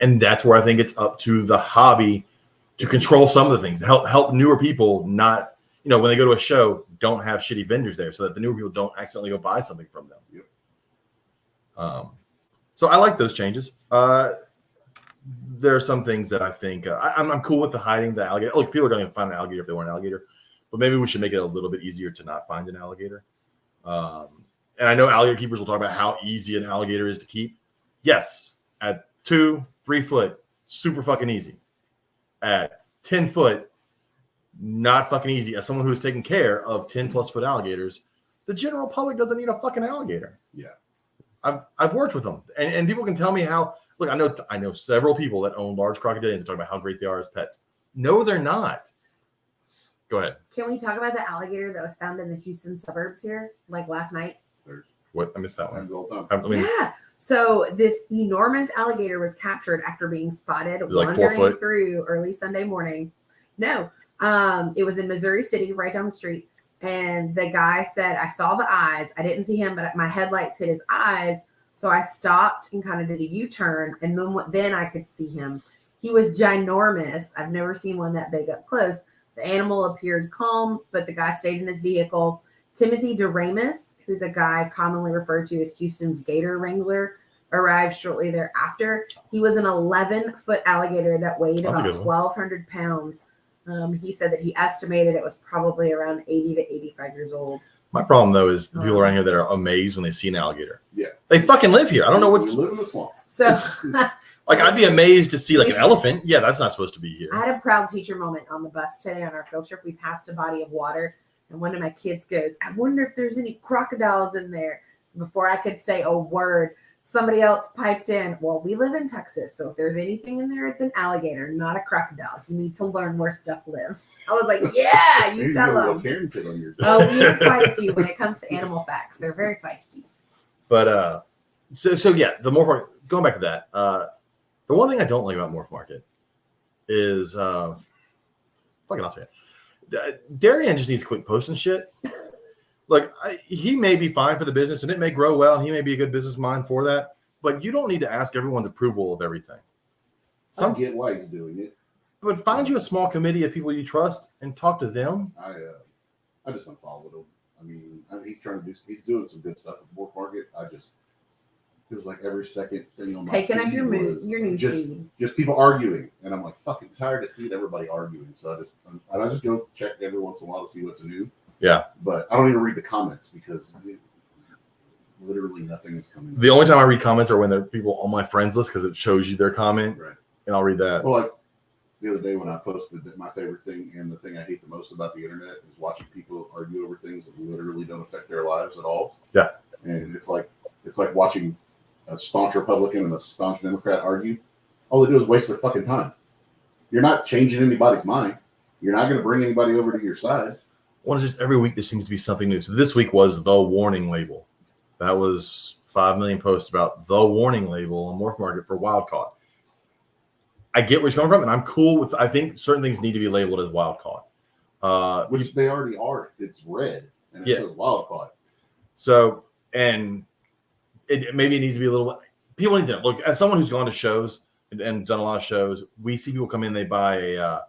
And that's where I think it's up to the hobby to control some of the things, help newer people not, when they go to a show, don't have shitty vendors there so that the newer people don't accidentally go buy something from them. Yep. So I like those changes. There are some things that I think I'm cool with the hiding the alligator. Look, people are going to find an alligator if they want an alligator, but maybe we should make it a little bit easier to not find an alligator. And I know alligator keepers will talk about how easy an alligator is to keep. Yes, at 2-3 foot, super fucking easy. At 10 foot, not fucking easy. As someone who is taking care of 10+ foot alligators, the general public doesn't need a fucking alligator. Yeah. I've worked with them, and people can tell me how. Look, I know several people that own large crocodilians and talk about how great they are as pets. No, they're not. Go ahead. Can we talk about the alligator that was found in the Houston suburbs here, like last night? There's What? I missed that one. times all the time. Yeah. So this enormous alligator was captured after being spotted like 4 wandering foot? through early Sunday morning. No, it was in Missouri City, right down the street. And the guy said, I saw the eyes. I didn't see him, but my headlights hit his eyes. So I stopped and kind of did a U-turn. And then I could see him. He was ginormous. I've never seen one that big up close. The animal appeared calm, but the guy stayed in his vehicle. Timothy DeRamus, who's a guy commonly referred to as Houston's Gator Wrangler, arrived shortly thereafter. He was an 11-foot alligator that weighed about 1,200 pounds. He said that he estimated it was probably around 80 to 85 years old. My problem, though, is the people around here that are amazed when they see an alligator. Yeah. They fucking live here. I don't know what. We live in the swamp. So, Like, I'd be amazed to see, like, an elephant. Yeah, that's not supposed to be here. I had a proud teacher moment on the bus today on our field trip. We passed a body of water, and one of my kids goes, I wonder if there's any crocodiles in there. Before I could say a word, somebody else piped in, well, we live in Texas, so if there's anything in there, it's an alligator, not a crocodile. You need to learn where stuff lives. I was like, yeah, you tell them. Oh, we have quite a few when it comes to animal facts. They're very feisty. But, so yeah, the Morph, going back to that, the one thing I don't like about Morph Market is, fucking I'll say it. Darian just needs to quit posting shit. Like, he may be fine for the business and it may grow well. He may be a good business mind for that, but you don't need to ask everyone's approval of everything. I get why he's doing it. But find you a small committee of people you trust and talk to them. I just unfollowed him. I mean, he's doing some good stuff at Morph Market. I just it was like every second thing on my Taking up feed your was news feed. just people arguing, and I'm like fucking tired of seeing everybody arguing. So I just go check every once in a while to see what's new. Yeah. But I don't even read the comments because literally nothing is coming. The only time I read comments are when there are people on my friends list because it shows you their comment, Right. and I'll read that. Well, like the other day when I posted that my favorite thing and the thing I hate the most about the internet is watching people argue over things that literally don't affect their lives at all. Yeah. And it's like watching a staunch Republican and a staunch Democrat argue. All they do is waste their fucking time. You're not changing anybody's mind. You're not going to bring anybody over to your side. Well, it's just every week there seems to be something new. So this week was the warning label. That was 5 million posts about the warning label on Morph Market for wild caught. I get where it's coming from, and I'm cool with. I think certain things need to be labeled as wild caught, Which they already are. It's red and it says wild caught. So, and maybe it needs to be a little. People need to look. As someone who's gone to shows and done a lot of shows, we see people come in. They buy a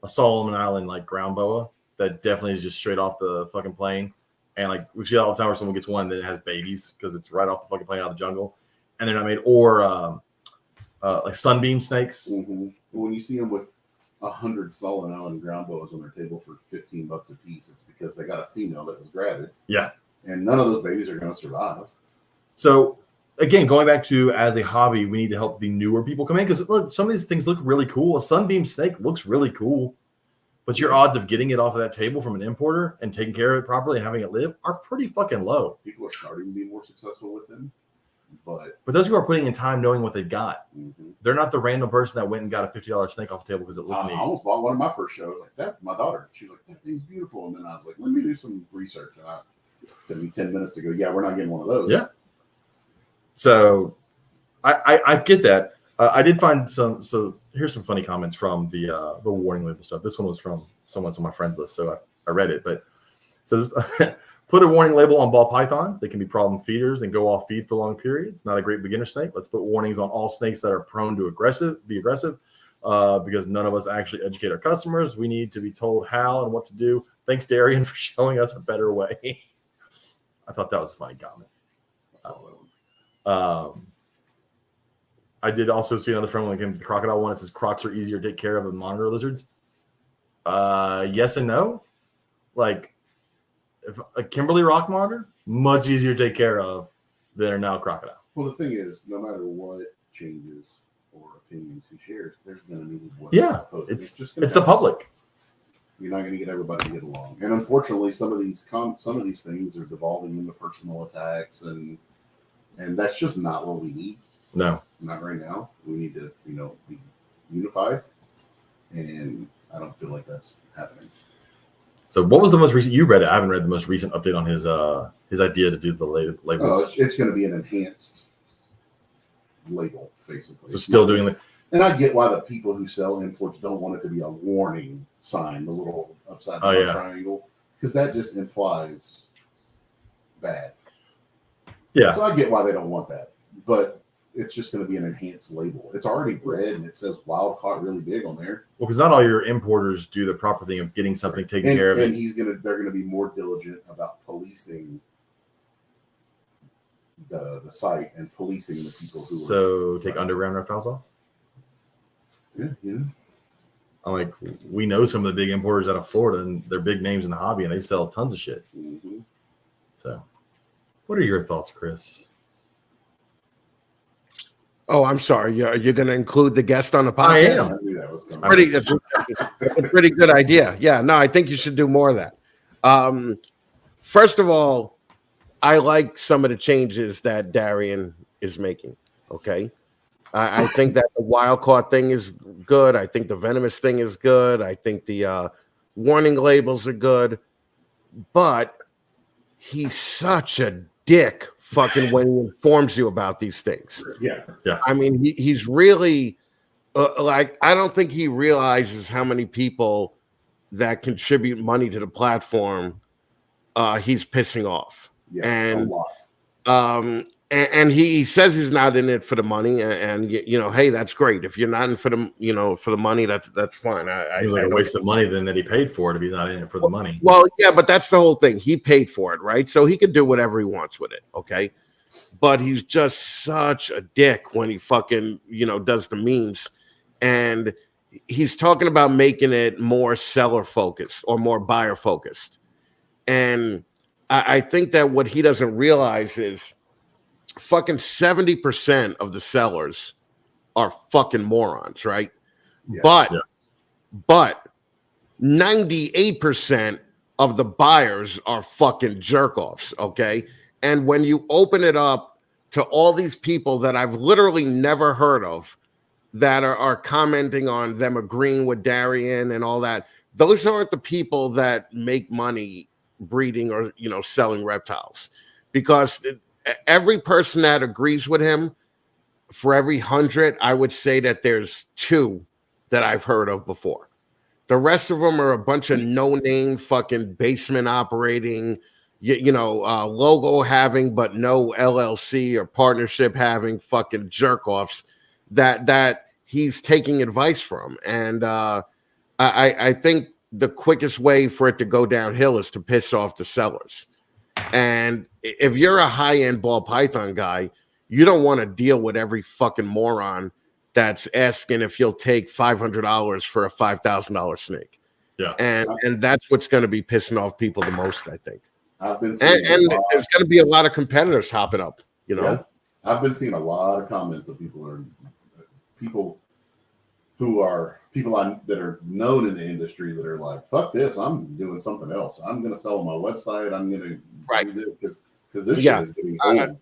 Solomon Island like ground boa that definitely is just straight off the fucking plane. And like we see all the time where someone gets one that has babies because it's right off the fucking plane out of the jungle, and they're not made. Or like sunbeam snakes. Mm-hmm. When you see them with 100 Solomon Island ground boas on their table for $15 a piece, it's because they got a female that was gravid. Yeah, and none of those babies are going to survive. So again, going back to as a hobby, we need to help the newer people come in because look, some of these things look really cool. A sunbeam snake looks really cool. But your odds of getting it off of that table from an importer and taking care of it properly and having it live are pretty fucking low. People are starting to be more successful with them. But those people are putting in time knowing what they got. Mm-hmm. They're not the random person that went and got a $50 snake off the table because it looked neat. I almost bought one of my first shows like that. My daughter, she was like, that thing's beautiful. And then I was like, let me do some research. And it took me 10 minutes to go, yeah, we're not getting one of those. Yeah. So I get that. I did find some. So here's some funny comments from the warning label stuff. This one was from someone's on my friends list, so I read it. But it says, put a warning label on ball pythons. They can be problem feeders and go off feed for long periods. Not a great beginner snake. Let's put warnings on all snakes that are prone to be aggressive, because none of us actually educate our customers. We need to be told how and what to do. Thanks, Darian, for showing us a better way. I thought that was a funny comment. I did also see another friend when it came to the crocodile one. It says crocs are easier to take care of than monitor lizards. Yes and no. Like, if a Kimberly rock monitor, much easier to take care of than a now crocodile. Well, the thing is, no matter what changes or opinions he shares, there's going to be what it's the public. You're not going to get everybody to get along, and unfortunately, some of these things are devolving into personal attacks, and that's just not what we need. No, not right now. We need to, be unified, and I don't feel like that's happening. So, what was the most recent? You read it. I haven't read the most recent update on his idea to do the labels. Oh, it's going to be an enhanced label, basically. So, still doing it. And I get why the people who sell imports don't want it to be a warning sign, the little upside down triangle, because that just implies bad. Yeah. So I get why they don't want that, but it's just going to be an enhanced label. It's already red and it says wild caught really big on there. Well, because not all your importers do the proper thing of getting something taken care of. And they're going to be more diligent about policing the site and policing the people who. So take underground reptiles off. Yeah. I'm like, we know some of the big importers out of Florida, and they're big names in the hobby, and they sell tons of shit. Mm-hmm. So, what are your thoughts, Chris? Oh, I'm sorry. You're going to include the guest on the podcast? I am. I knew that was coming. That's a pretty good idea. Yeah, no, I think you should do more of that. First of all, I like some of the changes that Darian is making. Okay. I think that the wild caught thing is good. I think the venomous thing is good. I think the warning labels are good. But he's such a dick fucking when he informs you about these things. Yeah. I mean, he's really I don't think he realizes how many people that contribute money to the platform he's pissing off. Yeah, and a lot. And he says he's not in it for the money, and hey, that's great. If you're not in for the money, that's fine. Seems like a waste of money then that he paid for it if he's not in it for the money. Well, yeah, but that's the whole thing. He paid for it, right? So he can do whatever he wants with it. Okay. but he's just such a dick when he fucking, does the memes. And he's talking about making it more seller focused or more buyer focused. And I think that what he doesn't realize is fucking 70% of the sellers are fucking morons, right? Yeah. But 98% of the buyers are fucking jerk offs, okay? And when you open it up to all these people that I've literally never heard of that are commenting on them agreeing with Darian and all that, those aren't the people that make money breeding or selling reptiles, because every person that agrees with him, for every 100, I would say that there's 2 that I've heard of before. The rest of them are a bunch of no-name fucking basement operating, logo having but no LLC or partnership having fucking jerk offs that he's taking advice from. And I think the quickest way for it to go downhill is to piss off the sellers. And if you're a high-end ball python guy, you don't want to deal with every fucking moron that's asking if you'll take $500 for a $5,000 snake. Yeah. And that's what's going to be pissing off people the most, I think. I've been seeing and there's going to be a lot of competitors hopping up, Yeah. I've been seeing a lot of comments of people that are known in the industry that are like, fuck this, I'm doing something else. I'm going to sell on my website. I'm going to do this because this shit is getting old.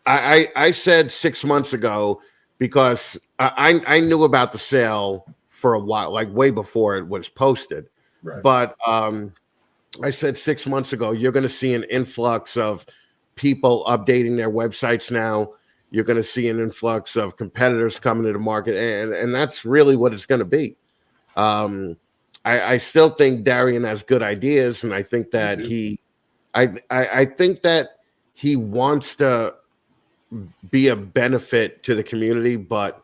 I said 6 months ago, because I knew about the sale for a while, like way before it was posted. Right. But I said 6 months ago, you're going to see an influx of people updating their websites now. You're going to see an influx of competitors coming to the market, and that's really what it's going to be. I still think Darian has good ideas, and I think that I think that he wants to be a benefit to the community, but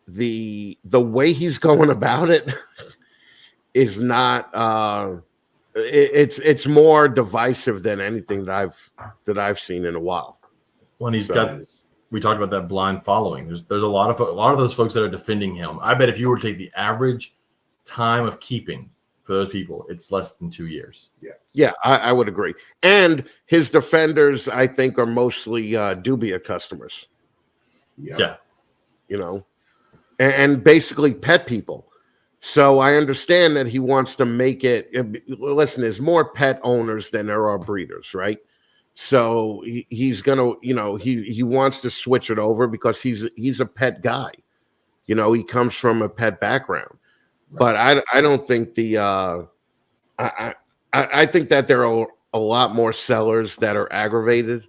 the way he's going about it is not. It's more divisive than anything that I've seen in a while. When we talked about that blind following. There's a lot of those folks that are defending him. I bet if you were to take the average time of keeping for those people, it's less than 2 years. Yeah, I would agree. And his defenders, I think, are mostly dubia customers. Yeah. And basically pet people. So I understand that he wants to make it. Listen, there's more pet owners than there are breeders, right? So he's gonna, he wants to switch it over because he's a pet guy. He comes from a pet background. Right. But I don't think I think that there are a lot more sellers that are aggravated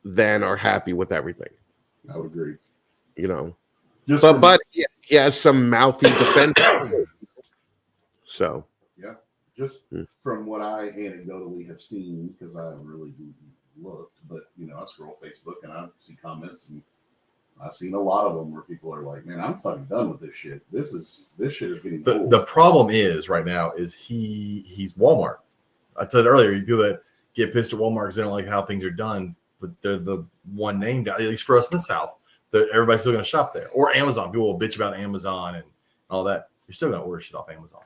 than are happy with everything. I would agree. But he has some mouthy defenders. So just from what I anecdotally have seen, because I haven't really looked, but I scroll Facebook and I see comments, and I've seen a lot of them where people are like, "Man, I'm fucking done with this shit. This shit is getting cool." The problem is right now is he's Walmart. I said earlier, people that get pissed at Walmart because they don't like how things are done, but they're the one name, at least for us in the South. Everybody's still going to shop there. Or Amazon. People will bitch about Amazon and all that. You're still going to order shit off Amazon.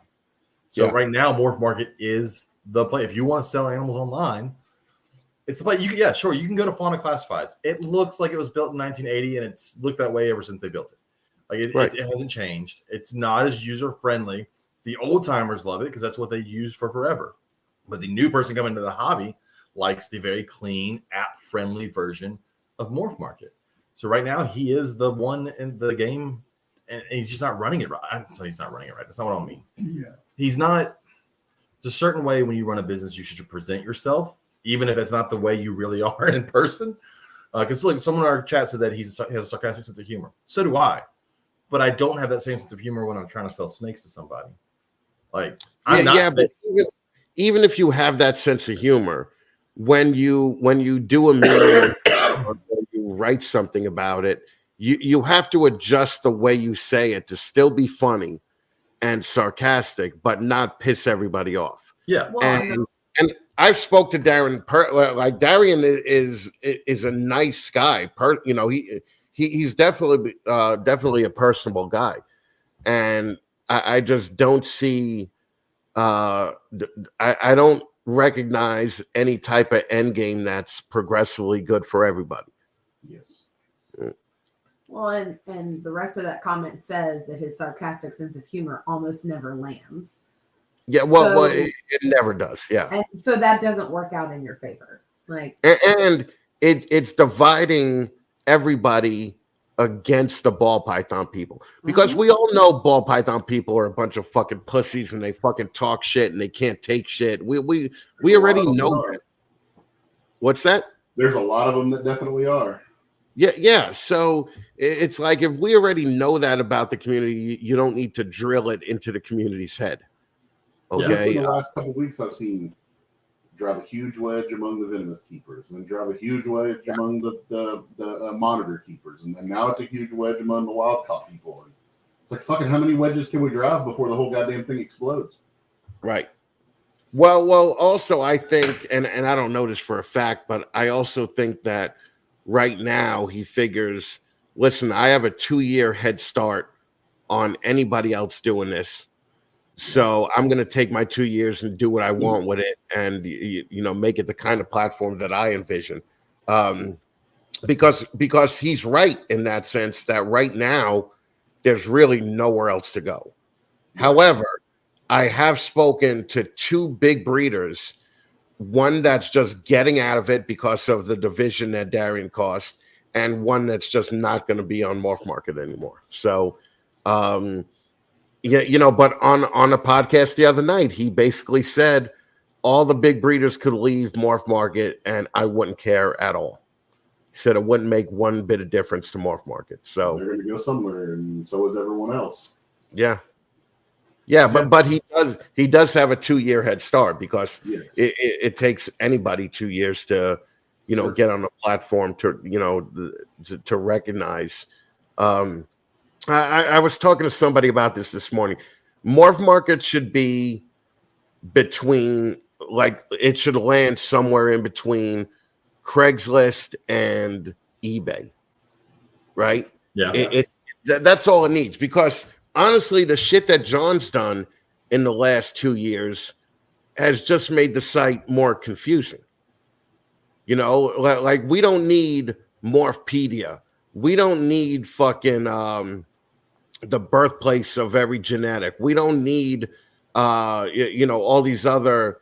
So right now, Morph Market is the play. If you want to sell animals online, it's the play. You can go to Fauna Classifieds. It looks like it was built in 1980, and it's looked that way ever since they built it. Like it hasn't changed. It's not as user friendly. The old timers love it because that's what they use for forever. But the new person coming to the hobby likes the very clean, app friendly version of Morph Market. So right now he is the one in the game, and he's just not running it right. So he's not running it right. That's not what I mean. Yeah. He's not. There's a certain way when you run a business you should present yourself, even if it's not the way you really are in person. Because look, someone in our chat said that he has a sarcastic sense of humor. So do I. But I don't have that same sense of humor when I'm trying to sell snakes to somebody. Like but even if you have that sense of humor, when you do a meme or you write something about it, you have to adjust the way you say it to still be funny and sarcastic, but not piss everybody off. Yeah. Well, I've spoke to Darren. Like Darian is a nice guy. He's definitely definitely a personable guy, and I just don't see. I don't recognize any type of end game that's progressively good for everybody. Yes. Well, and the rest of that comment says that his sarcastic sense of humor almost never lands. Yeah, well, it never does. Yeah, and so that doesn't work out in your favor. Like, and it's dividing everybody against the ball python people, because we all know ball python people are a bunch of fucking pussies and they fucking talk shit and they can't take shit. We already know that. What's that? There's a lot of them that definitely are. Yeah. So it's like, if we already know that about the community, you don't need to drill it into the community's head. Okay. In the last couple of weeks, I've seen drive a huge wedge among the venomous keepers, and drive a huge wedge among the monitor keepers, and now it's a huge wedge among the wild caught people. And it's like, fucking, how many wedges can we drive before the whole goddamn thing explodes? Right. Well. Also, I think, and I don't know this for a fact, but I also think that right now he figures, listen, I have a 2-year head start on anybody else doing this. So I'm going to take my 2 years and do what I want with it, and make it the kind of platform that I envision. Because he's right in that sense, that right now there's really nowhere else to go. However, I have spoken to 2 big breeders, one that's just getting out of it because of the division that Darian cost, and one that's just not going to be on Morph Market anymore. So, yeah, but on a podcast the other night, he basically said all the big breeders could leave Morph Market and I wouldn't care at all. He said it wouldn't make one bit of difference to Morph Market. So they're going to go somewhere, and so is everyone else. Yeah, but he does have a 2-year head start, because it takes anybody 2 years to get on the platform to recognize. I was talking to somebody about this morning. Morph Market should be between, like, it should land somewhere in between Craigslist and eBay, right? Yeah. That's all it needs, because honestly, the shit that John's done in the last 2 years has just made the site more confusing. Like, we don't need Morphpedia. We don't need fucking the birthplace of every genetic. We don't need all these other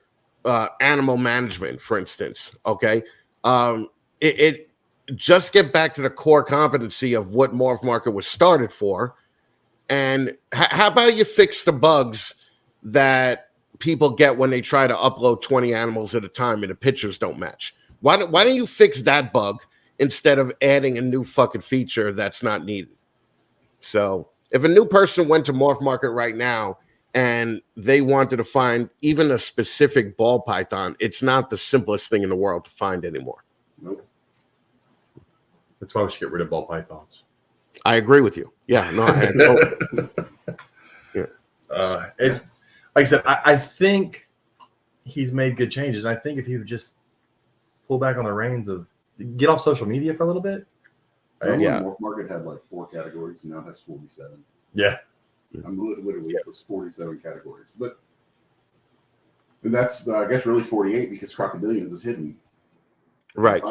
animal management, for instance. Okay. It just get back to the core competency of what Morph Market was started for. And how about you fix the bugs that people get when they try to upload 20 animals at a time and the pictures don't match? Why don't you fix that bug instead of adding a new fucking feature that's not needed? So if a new person went to Morph Market right now and they wanted to find even a specific ball python, it's not the simplest thing in the world to find anymore. Nope. That's why we should get rid of ball pythons. I agree with you. Yeah, no, it's like I said, I think he's made good changes. I think if he would just pull back on the reins of get off social media for a little bit. Right? Morph Market had like 4 categories, and now it has 47. Yeah. I'm literally, it's 47 categories. And that's, I guess, really 48 because Crocodilians is hidden. Right.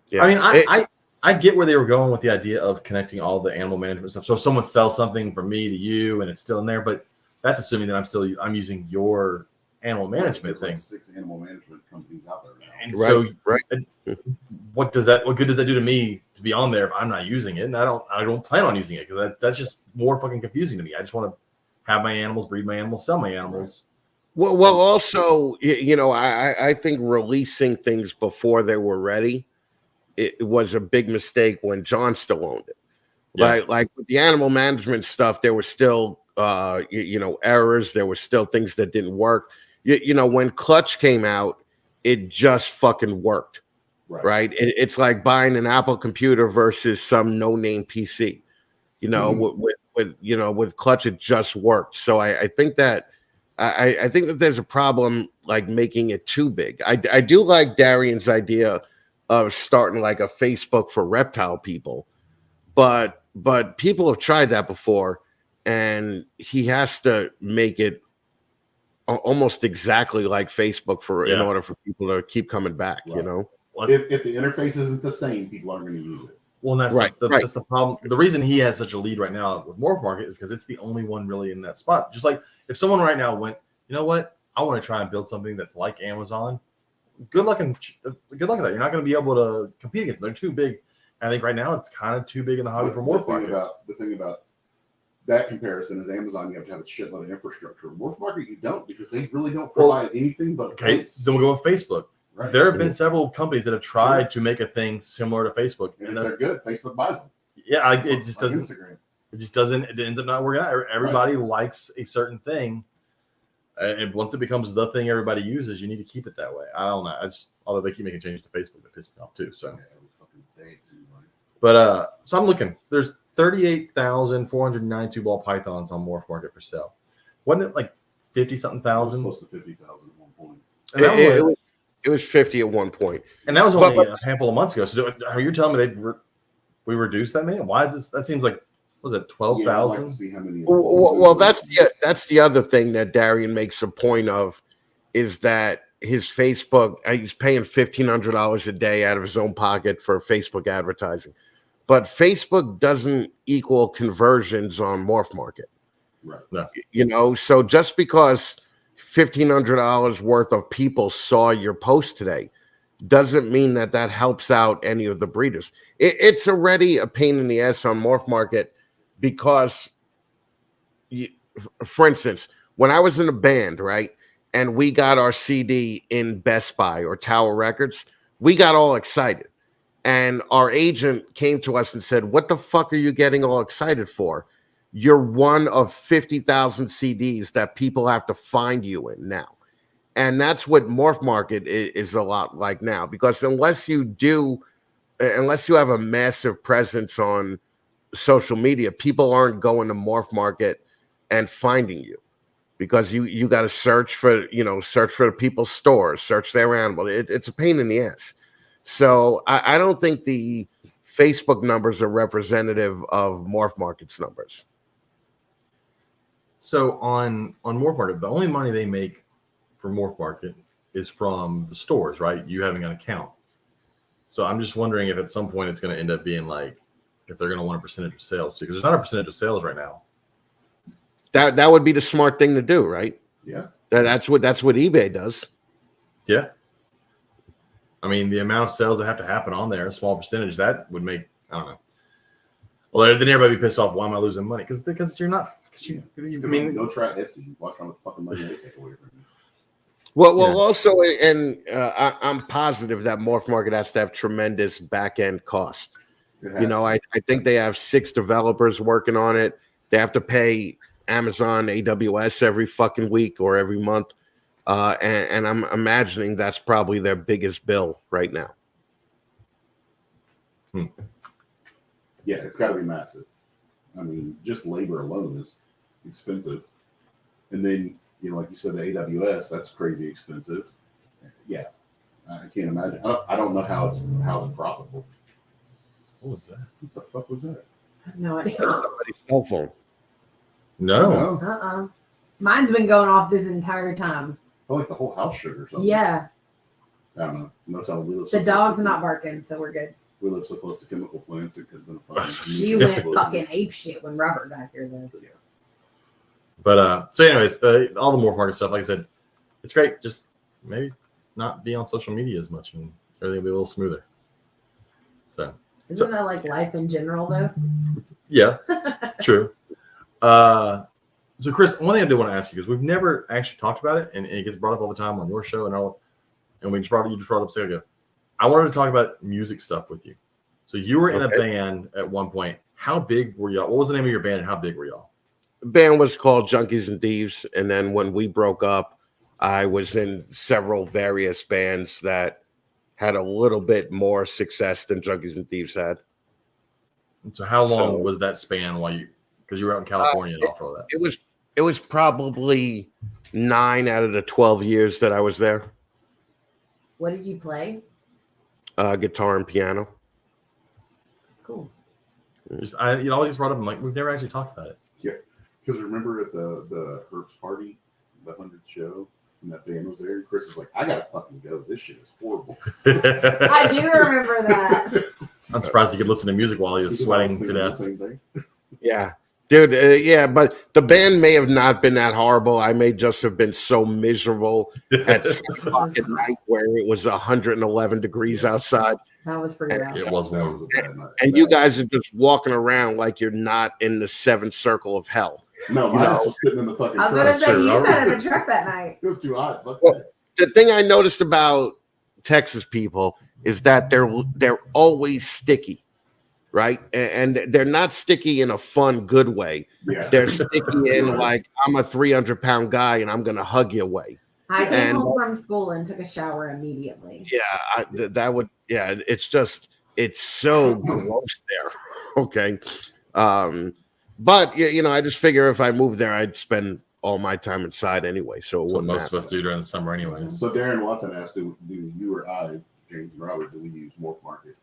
Yeah. I mean, I get where they were going with the idea of connecting all the animal management stuff. So if someone sells something from me to you and it's still in there, but that's assuming that I'm using your animal management thing. Like 6 animal management companies out there now. And what good does that do to me to be on there if I'm not using it? And I don't plan on using it, because that's just more fucking confusing to me. I just want to have my animals, breed my animals, sell my animals. Well, also, I think releasing things before they were ready, it was a big mistake when John still owned it. Yeah. Like with the animal management stuff, there were still errors. There were still things that didn't work. When Clutch came out, it just fucking worked. Right? It's like buying an Apple computer versus some no-name PC. With Clutch, it just worked. So I think that I think that there's a problem like making it too big. I do like Darian's idea of starting like a Facebook for reptile people, but people have tried that before, and he has to make it almost exactly like Facebook in order for people to keep coming back. Right. You know, if the interface isn't the same, people aren't going to use it. Well, and that's Right, that's the problem. The reason he has such a lead right now with Morph Market is because it's the only one really in that spot. Just like if someone right now went, you know what, I want to try and build something that's like Amazon. Good luck at that. You're not going to be able to compete against them. They're too big. And I think right now it's kind of too big in the hobby for Morph Market. The thing about that comparison is Amazon, you have to have a shitload of infrastructure. Morph Market, you don't, because they really don't provide anything but a place. Then we'll go with Facebook. Right. There have been several companies that have tried to make a thing similar to Facebook, and if they're good, Facebook buys them. Yeah, it just doesn't. Instagram. It just doesn't. It ends up not working out. Everybody likes a certain thing, and once it becomes the thing everybody uses, you need to keep it that way. I don't know. Although they keep making changes to Facebook, that pisses me off too. So, but so I'm looking. There's 38,492 ball pythons on Morph Market for sale. Wasn't it like 50-something thousand? Close to 50,000 at one point. And it was 50 at one point, and that was only a handful of months ago. So, are you telling me we reduced that many? Why is this? That seems like, was it 12,000? Well, that's the other thing that Darian makes a point of, is that his Facebook, he's paying $1,500 a day out of his own pocket for Facebook advertising, but Facebook doesn't equal conversions on Morph Market. Right. No. You know, so just because $1,500 worth of people saw your post today doesn't mean that helps out any of the breeders. It's already a pain in the ass on Morph Market because, for instance, when I was in a band, right, and we got our CD in Best Buy or Tower Records, we got all excited. And our agent came to us and said, "What the fuck are you getting all excited for? You're one of 50,000 CDs that people have to find you in now." And that's what Morph Market is a lot like now, because unless you have a massive presence on social media, people aren't going to Morph Market and finding you, because you got to search for the people's stores, search their animal. It's a pain in the ass. So I don't think the Facebook numbers are representative of Morph Market's numbers. So on Morph Market, the only money they make for Morph Market is from the stores, right? You having an account. So I'm just wondering if at some point it's going to end up being like, if they're going to want a percentage of sales too, because there's not a percentage of sales right now. That would be the smart thing to do, right? Yeah. That's what eBay does. Yeah. I mean, the amount of sales that have to happen on there, a small percentage, that would make, I don't know. Well, then everybody be pissed off. Why am I losing money? Because you're not. I mean, go try Etsy. Watch how much fucking money they take away from you. Well, also, and I'm positive that Morph Market has to have tremendous back end cost. You know, I think they have 6 developers working on it. They have to pay Amazon AWS every fucking week or every month, and I'm imagining that's probably their biggest bill right now. Yeah, it's got to be massive. I mean, just labor alone is expensive, and then, you know, like you said, the AWS, that's crazy expensive. Yeah, I can't imagine. I don't know how it's profitable. what was that? What the fuck was that? I have no idea. Somebody's cell phone. No. Mine's been going off this entire time. I feel like the whole house shook or something. Yeah. I don't know. No telling. We live The so dog's close not barking, so we're good. We live so close to chemical plants. It could have been a fucking. She went fucking ape shit when Robert got here, though. Yeah. But so anyways, all the Morph Market stuff, like I said, it's great. Just maybe not be on social media as much, and everything will be a little smoother. So Isn't that like life in general, though? yeah, true. So Chris, one thing I do want to ask you, because we've never actually talked about it, and it gets brought up all the time on your show and we just brought it up a second ago. I wanted to talk about music stuff with you. So you were in a band at one point. How big were y'all? What was the name of your band, and how big were y'all? The band was called Junkies and Thieves, and then when we broke up, I was in several various bands that had a little bit more success than Junkies and Thieves had. And so how long was that span while because you were out in California and all that? It was probably 9 out of the 12 years that I was there. What did you play? Guitar and piano. That's cool. You always brought up. I'm like, we've never actually talked about it. Yeah, because remember at the Herbst party, the 100th show, and that band was there. Chris is like, I gotta fucking go. This shit is horrible. I do remember that. I'm surprised he could listen to music while he was sweating to death. Same thing. Yeah, dude. Yeah, but the band may have not been that horrible. I may just have been so miserable at 2 o'clock at night where it was 111 degrees outside. That was pretty rough. It was That warm. was a bad night. And you guys are just walking around like you're not in the 7th circle of hell. No, you mine know. was sitting in the fucking I was truck. gonna say true. you sat in the truck that night. It was too hot. Fuck Well, that. The thing I noticed about Texas people is that they're always sticky, right? And they're not sticky in a fun, good way. Yeah. They're sticky in like, I'm a 300-pound guy and I'm gonna hug you away. I came And- home from school and took a shower immediately. Yeah, that would. Yeah, it's just it's so gross there. Okay, but you know, I just figure if I moved there, I'd spend all my time inside anyway. So it That's what wouldn't most of matter. us do during the summer, anyways. So Darren Watson asked, do you or I, James and Robert, do we use Morph Market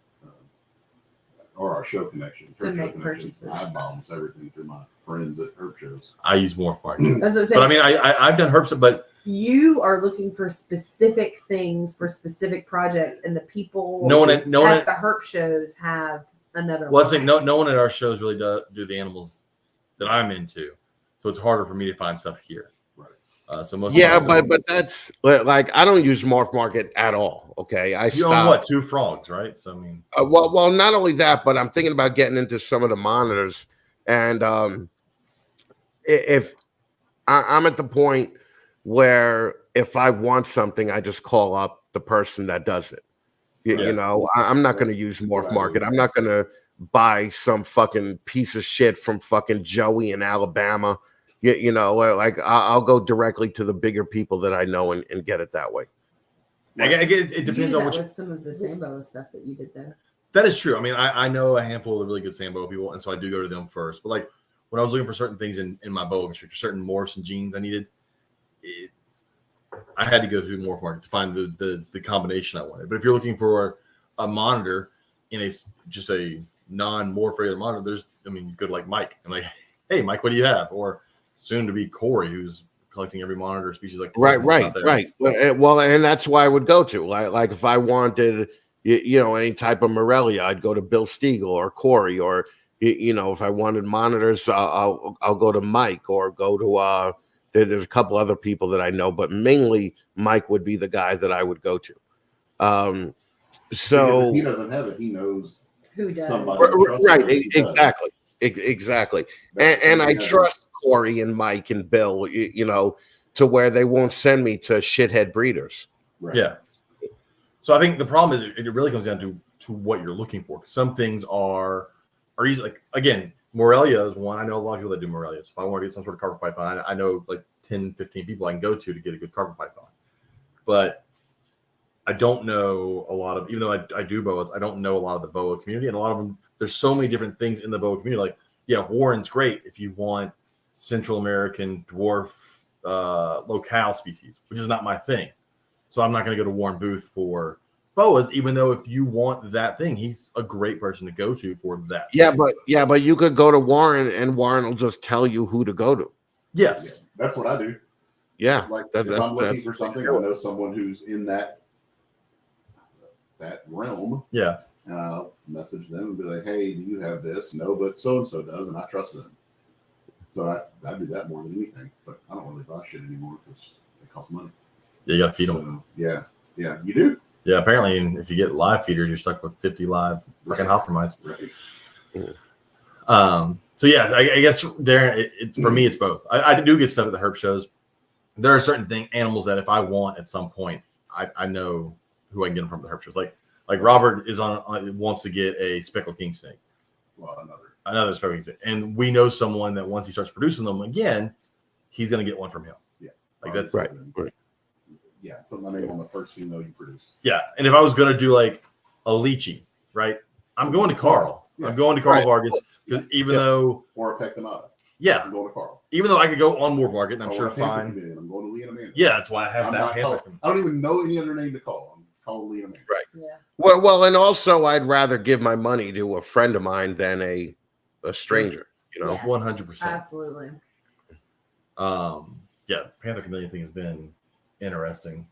or our show connection? To Herb Show make Connection? purchases. I bounce everything through my friends at Herb Shows. I use Morph Market, That's what I'm but I saying. mean, I've done herbs, but You are looking for specific things for specific projects, and the people no one at no one. the herp shows have another. Well, I think line. no one at our shows really do the animals that I'm into, so it's harder for me to find stuff here. Right. So most Yeah, of my stuff- but that's like I don't use Morph Market at all. Okay, I you own stopped. what, 2 frogs, right? So I mean, Well, not only that, but I'm thinking about getting into some of the monitors, and if I'm at the point where if I want something, I just call up the person that does it. Yeah. You know, I'm not going to use Morph Market. I'm not going to buy some fucking piece of shit from fucking Joey in Alabama. You know, like I'll go directly to the bigger people that I know and get it that way. it You depends did on that which. with some of the Sambo stuff that you did there. That is true. I mean, I know a handful of really good Sambo people, and so I do go to them first. But like when I was looking for certain things in my boa constrictor, certain morphs and genes I needed, I had to go through Morph Market to find the combination I wanted. But if you're looking for a monitor in just a non-morph regular monitor, you go to like Mike and like, hey, Mike, what do you have? Or soon to be Corey, who's collecting every monitor species like Right. out there. Well, and that's why I would go to like if I wanted, you know, any type of Morelia, I'd go to Bill Stiegel or Corey, or you know, if I wanted monitors, I'll go to Mike or go to there's a couple other people that I know, but mainly Mike would be the guy that I would go to. Because So if he doesn't have it, he knows Who does? somebody. right, He does. exactly. That's And I something trust Corey and Mike and Bill, you know, to where they won't send me to shithead breeders. Right. Yeah. So I think the problem is it really comes down to what you're looking for. Some things are easy. Like again, Morelia is one. I know a lot of people that do Morelias. If I want to get some sort of carpet python, I know like 10, 15 people I can go to get a good carpet python. But I don't know a lot of, even though I do boas, I don't know a lot of the boa community. And a lot of them, there's so many different things in the boa community. Like, yeah, Warren's great if you want Central American dwarf locale species, which is not my thing. So I'm not going to go to Warren Booth for boas, even though if you want that thing, he's a great person to go to for that. Yeah, but you could go to Warren and Warren will just tell you who to go to. Yes. Yeah, that's what I do. Yeah. Like That- if I'm looking that's- for something, I know someone who's in that realm. Yeah. And I'll message them and be like, "Hey, do you have this?" No, but so and so does, and I trust them. So I do that more than anything. But I don't really buy shit anymore because it costs money. Yeah, you got to feed them. So, yeah, you do. Yeah, apparently if you get live feeders, you're stuck with 50 live freaking hopper mice. Right. So yeah, I guess Darren, for me, it's both. I do get stuff at the herp shows. There are certain animals that if I want at some point, I know who I can get them from the herp shows. Like Robert wants to get a speckled king snake. Well, Another speckled king snake. And we know someone that once he starts producing them again, he's going to get one from him. Yeah. Like that's Right. Yeah, put my name on the first female you produce. Yeah. And if I was going to do like a lychee, right? I'm going to Carl. Yeah. I'm going to Carl Right. Vargas because even though Or a pectinata. Yeah. I'm going to Carl. Even though I could go on Wharf Market, and I'm I sure want a Panther fine. Chameleon. I'm going to Lee and Amanda. Yeah, that's why I have I'm that not Panther. calling, I don't even know any other name to call. I'm calling Lee and Amanda. Right. Yeah. Well, and also I'd rather give my money to a friend of mine than a stranger. You know, Yes, 100%. Absolutely. Yeah, Panther Chameleon thing has been interesting.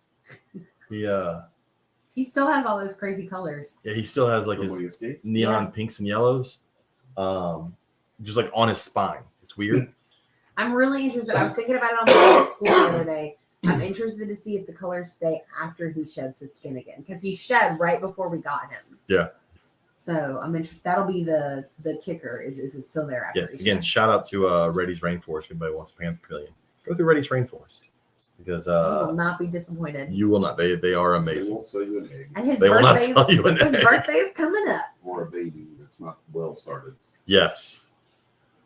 He still has all those crazy colors. Yeah, he still has like From his when he escaped? neon pinks and yellows, just like on his spine. It's weird. I'm really interested. I was thinking about it on the way to school the other day. I'm interested to see if the colors stay after he sheds his skin again, because he shed right before we got him. Yeah. So I'm interested. That'll be the kicker. Is it still there after? Yeah. he Again, sheds? shout out to Reddy's Rainforest. If anybody wants a Panther Chameleon, go through Reddy's Rainforest because You will not be disappointed. you will not. They are They amazing. won't sell you an egg And his They will not birthday, sell you an his egg. birthday is coming up. or a baby that's not well started. Yes.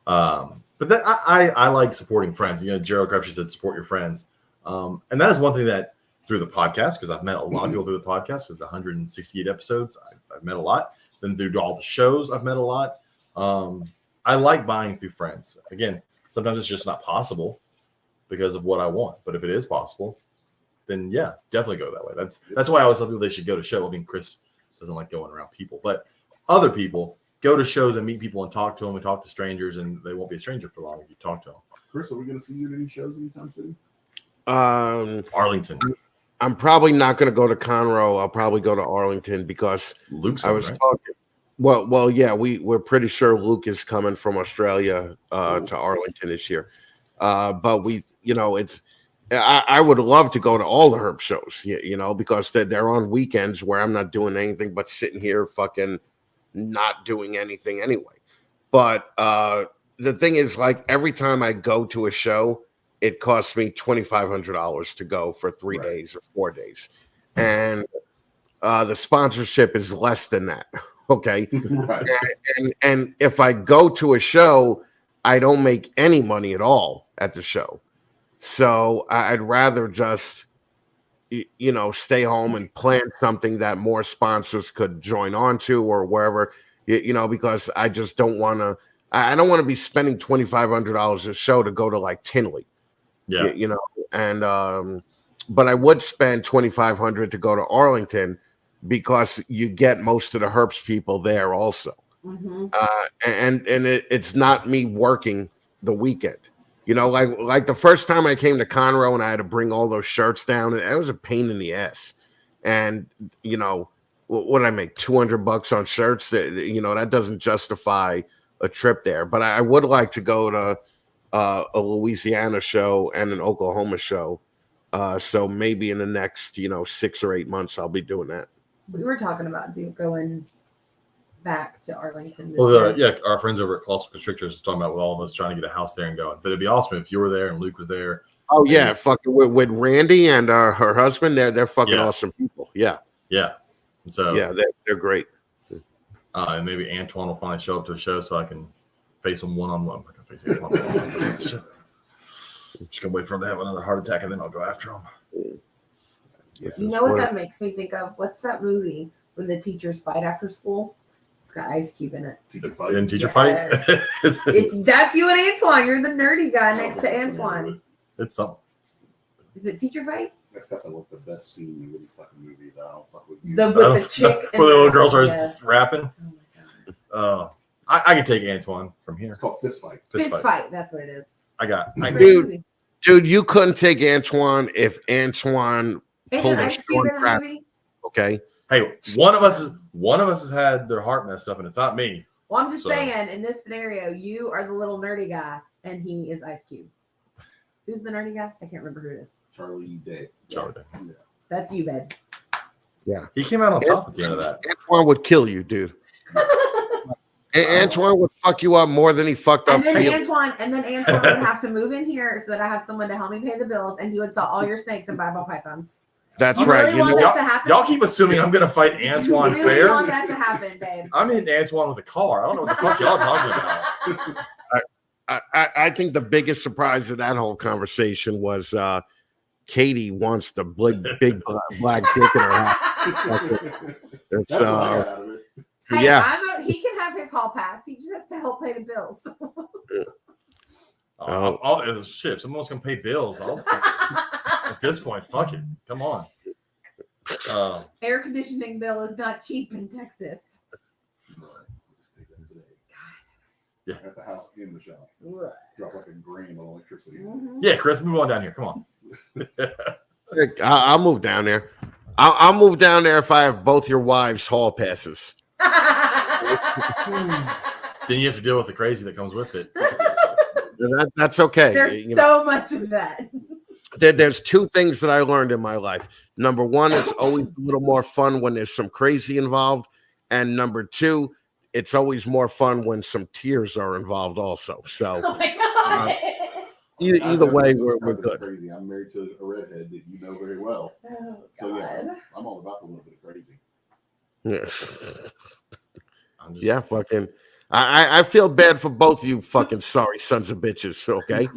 But that I like supporting friends. You know, Gerald Crabtree said support your friends. And that is one thing that through the podcast, because I've met a lot of people through the podcast, because 168 episodes, I've met a lot. Then through all the shows, I've met a lot. I like buying through friends. Again, sometimes it's just not possible because of what I want. But if it is possible, then yeah, definitely go that way. That's why I always tell people they should go to show. I mean, Chris doesn't like going around people, but other people go to shows and meet people and talk to them and talk to strangers, and they won't be a stranger for long if you talk to them. Chris, are we going to see you at any shows anytime soon? Arlington. I'm probably not going to go to Conroe. I'll probably go to Arlington because Luke's I was right? talking. Well, yeah, we're pretty sure Luke is coming from Australia to Arlington this year. But I would love to go to all the herb shows, because they're on weekends where I'm not doing anything but sitting here fucking not doing anything anyway. But the thing is, like, every time I go to a show, it costs me $2,500 to go for 3 days or 4 days. And the sponsorship is less than that. Okay. Right. And if I go to a show, I don't make any money at all at the show. So I'd rather just, stay home and plan something that more sponsors could join on to or wherever, because I just don't want to. I don't want to be spending $2,500 a show to go to like Tinley. Yeah. But I would spend $2,500 to go to Arlington because you get most of the Herps people there also. Mm-hmm. And it's not me working the weekend. Like the first time I came to Conroe and I had to bring all those shirts down, it was a pain in the ass. And, what did I make? $200 on shirts? That doesn't justify a trip there. But I would like to go to a Louisiana show and an Oklahoma show. So maybe in the next, 6 or 8 months, I'll be doing that. We were talking about going back to Arlington. This Well, year. our friends over at Colossal Constrictors are talking about with all of us trying to get a house there and going. But it'd be awesome if you were there and Luke was there. Oh yeah, fucking with Randy and her husband. They're fucking Yeah. awesome people. Yeah. Yeah. And so Yeah, they're great. and maybe Antoine will finally show up to a show so I can face him one-on-one. I can face him one-on-one. Just gonna wait for him to have another heart attack and then I'll go after him. You know what that makes me think of? What's that movie when the teachers fight after school? It's got Ice Cube in it. Teacher fight. In teacher Yes. fight. That's you and Antoine. You're the nerdy guy next to Antoine. It's something. Is it Teacher Fight? That's got the best scene in any fucking movie that I don't fuck with you. With the chick where the little girls are yes. rapping. Oh my God. I can take Antoine from here. It's called Fist Fight. Fist fight. That's what it is. I got Dude, you couldn't take Antoine if Antoine pulled a Ice Cube in short that rap. movie? Okay. Hey, one of us has had their heart messed up, and it's not me. Well, I'm just So- saying, in this scenario, you are the little nerdy guy, and he is Ice Cube. Who's the nerdy guy? I can't remember who it is. Charlie Day. Charlie. Yeah. That's you, babe. Yeah. He came out on top at the end of that. Antoine would kill you, dude. Antoine would fuck you up more than he fucked up And then Felix. Antoine would have to move in here so that I have someone to help me pay the bills, and he would sell all your snakes and buy ball pythons. That's You right. really You want know, that to happen? Y'all keep assuming I'm gonna fight Antoine You really want fair. that to happen, babe? I'm hitting Antoine with a car. I don't know what the fuck y'all talking about. I think the biggest surprise of that whole conversation was Katie wants the big black dick in her hat. It's, That's what I got out of it. Hey, yeah. he can have his hall pass. He just has to help pay the bills. Shit, if someone's gonna pay bills, at this point, fuck it. Come on. Air conditioning bill is not cheap in Texas. Yeah. At the house in the shop. Ugh. Drop like $1,000 on electricity. Mhm. Yeah, Chris, move on down here. Come on. I'll move down there. I'll move down there if I have both your wives' hall passes. Then you have to deal with the crazy that comes with it. That's okay. There's so much of that. There's two things that I learned in my life. Number one, it's always a little more fun when there's some crazy involved. And number two, it's always more fun when some tears are involved also. So Oh my God. either way, we're good. Crazy. I'm married to a redhead that you know very well. Oh, So yeah, God. I'm all about the little bit of crazy. Yes. Yeah. Fucking. I feel bad for both of you fucking sorry sons of bitches, okay?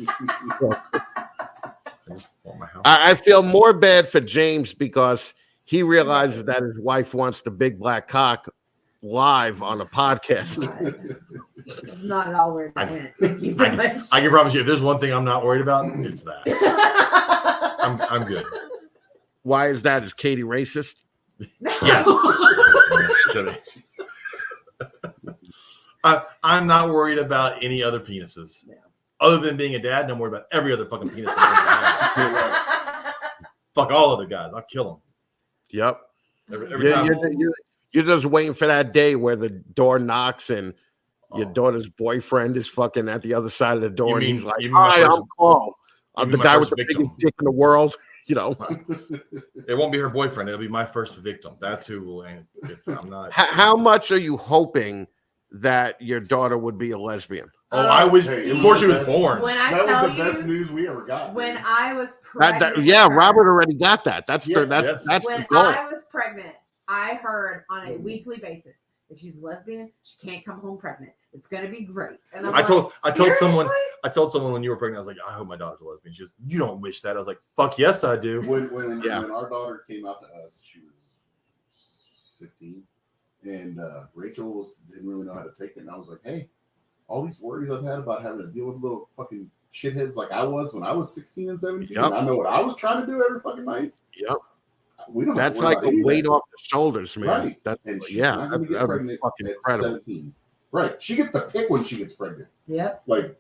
I feel more bad for James because he realizes that his wife wants the big black cock live on a podcast. It's not at all worth it. Thank you so much. I can promise you, if there's one thing I'm not worried about, it's that. I'm good. Why is that? Is Katie racist? Yes. I'm not worried about any other penises. No. Other than being a dad, I'm worried about every other fucking penis. Fuck all other guys. I'll kill them. Yep. Every time. You're just waiting for that day where the door knocks and your daughter's boyfriend is fucking at the other side of the door, and he's like, "Hi, I'm Carl. I'm the guy with the biggest dick in the world." You know, it won't be her boyfriend. It'll be my first victim. That's who will. I'm not. How much are you hoping that your daughter would be a lesbian? Oh, I was before she was born. When That was the best news we ever got. When I was pregnant, Robert already got that. That's when the goal. I was pregnant, I heard on a weekly basis, if she's a lesbian, she can't come home pregnant. It's gonna be great. And I told someone when you were pregnant, I was like, I hope my daughter's a lesbian. She goes, you don't wish that. I was like, fuck yes, I do. When our daughter came out to us, she was 15, and Rachel didn't really know how to take it. And I was like, hey, all these worries I've had about having to deal with little fucking shitheads like I was when I was 16 and 17. Yep. I know what I was trying to do every fucking night. Yep. We don't. That's like a weight off the shoulders, man. Right. That's and she's yeah. not gonna get pregnant fucking at incredible. 17. Right. She gets to pick when she gets pregnant. Yep. Like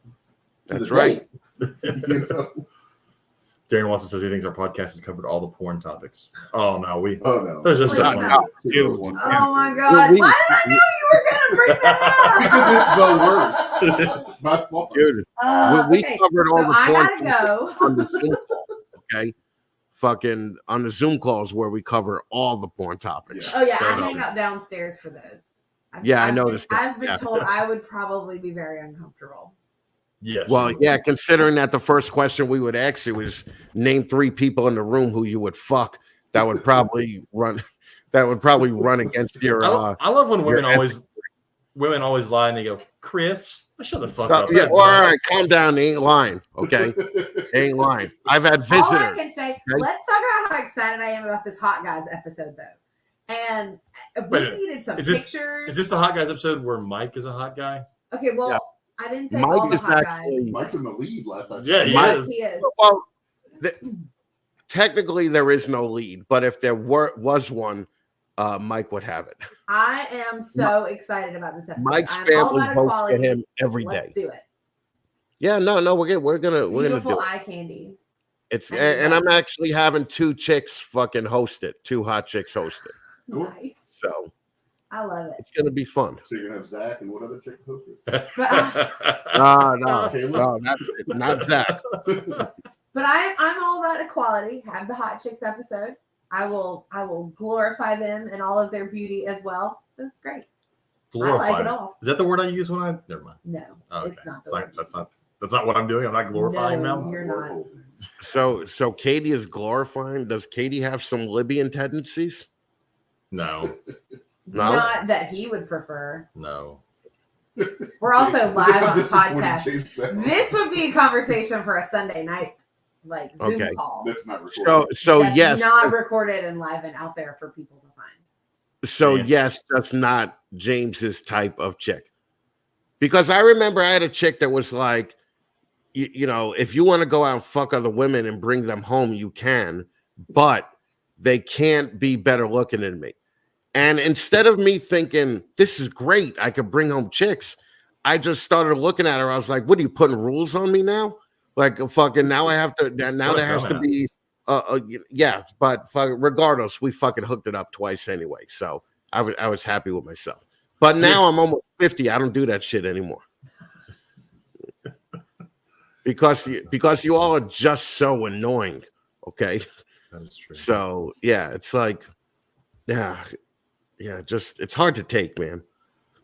that's right. You know? Darren Watson says he thinks our podcast has covered all the porn topics. Oh no, no. There's just Please a no. Two. Oh my God! Why did I know you were gonna bring that up? Because it's the worst. It's my fault. Dude, we Okay, covered all so the I porn gotta go. on the Zoom call, okay? Fucking on the Zoom calls where we cover all the porn topics. Oh yeah, I Fair hang enough. out downstairs for this. I noticed that. I've been told I would probably be very uncomfortable. yes. Well, yeah, considering that the first question we would ask you is name 3 people in the room who you would fuck, that would probably run against your I love when women your always lie and they go, Chris, shut the fuck Oh, up. yeah, That's all not- right, calm down. They ain't lying, okay? They ain't lying. I've had All I visitors. can say, okay? let's talk about how excited I am about this Hot Guys episode, though. And we Wait, needed some is this- pictures. Is this the Hot Guys episode where Mike is a hot guy? Okay, well, Yeah. I didn't say Mike all the is Hot actually- Guys. Mike's in the lead last night. Yeah, he Yes, is. he is. Well, technically there is no lead, but if there was one, Mike would have it. I am so excited about this episode. Mike's I'm all family about votes for equality. him every day. Let's do it. Yeah, no, we're gonna Beautiful do it. eye candy. It's I need and that. I'm actually having 2 chicks fucking host it. 2 hot chicks host it. Cool. Nice. So I love it. it's gonna be fun. So you're gonna have Zach and what other chick host it? No, Caleb? not Zach. But I'm all about equality. Have the Hot Chicks episode. I will glorify them and all of their beauty as well. So it's great. I like it Glorified. all. Is that the word I use when I? Never mind. No, Oh, okay. it's not. It's like, that's not what I'm doing. I'm not glorifying No. them. You're not. So Katie is glorifying. Does Katie have some Libyan tendencies? No, No. Not that he would prefer. no. We're also live on the Disappointed podcast. James said. This would be a conversation for a Sunday night, like Zoom Okay. call. That's not recorded. So That's yes, not recorded and live and out there for people to find. so Yeah. yes, that's not James's type of chick. Because I remember I had a chick that was like, you know, if you want to go out and fuck other women and bring them home, you can, but they can't be better looking than me. And instead of me thinking, this is great, I could bring home chicks, I just started looking at her. I was like, what are you putting rules on me now? Like, fucking, now I have to, now What a there has to be, yeah, but regardless, we fucking hooked it up twice anyway. So I was happy with myself. But now I'm almost 50. I don't do that shit anymore. Because you all are just so annoying. Okay. That is true. So yeah, it's like, yeah, just it's hard to take, man.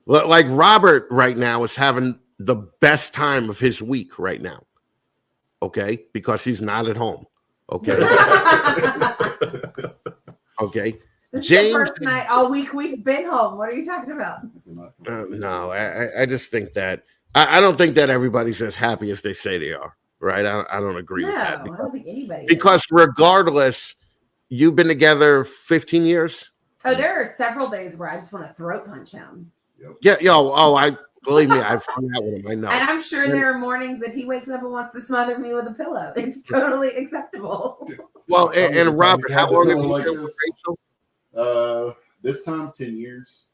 Like Robert right now is having the best time of his week right now. Okay, because he's not at home. Okay. Okay. This James, is the first night all week we've been home. What are you talking about? No, I just think that I don't think that everybody's as happy as they say they are. Right? I don't agree with that. No, I don't think anybody. Because regardless, you've been together 15 years. Oh, there are several days where I just want to throat punch him. Yeah, I believe me, I've hung out with him. I know. And I'm sure there are mornings that he wakes up and wants to smother me with a pillow. It's totally acceptable. Well, and Robert, how long have you like been with Rachel? This time 10 years.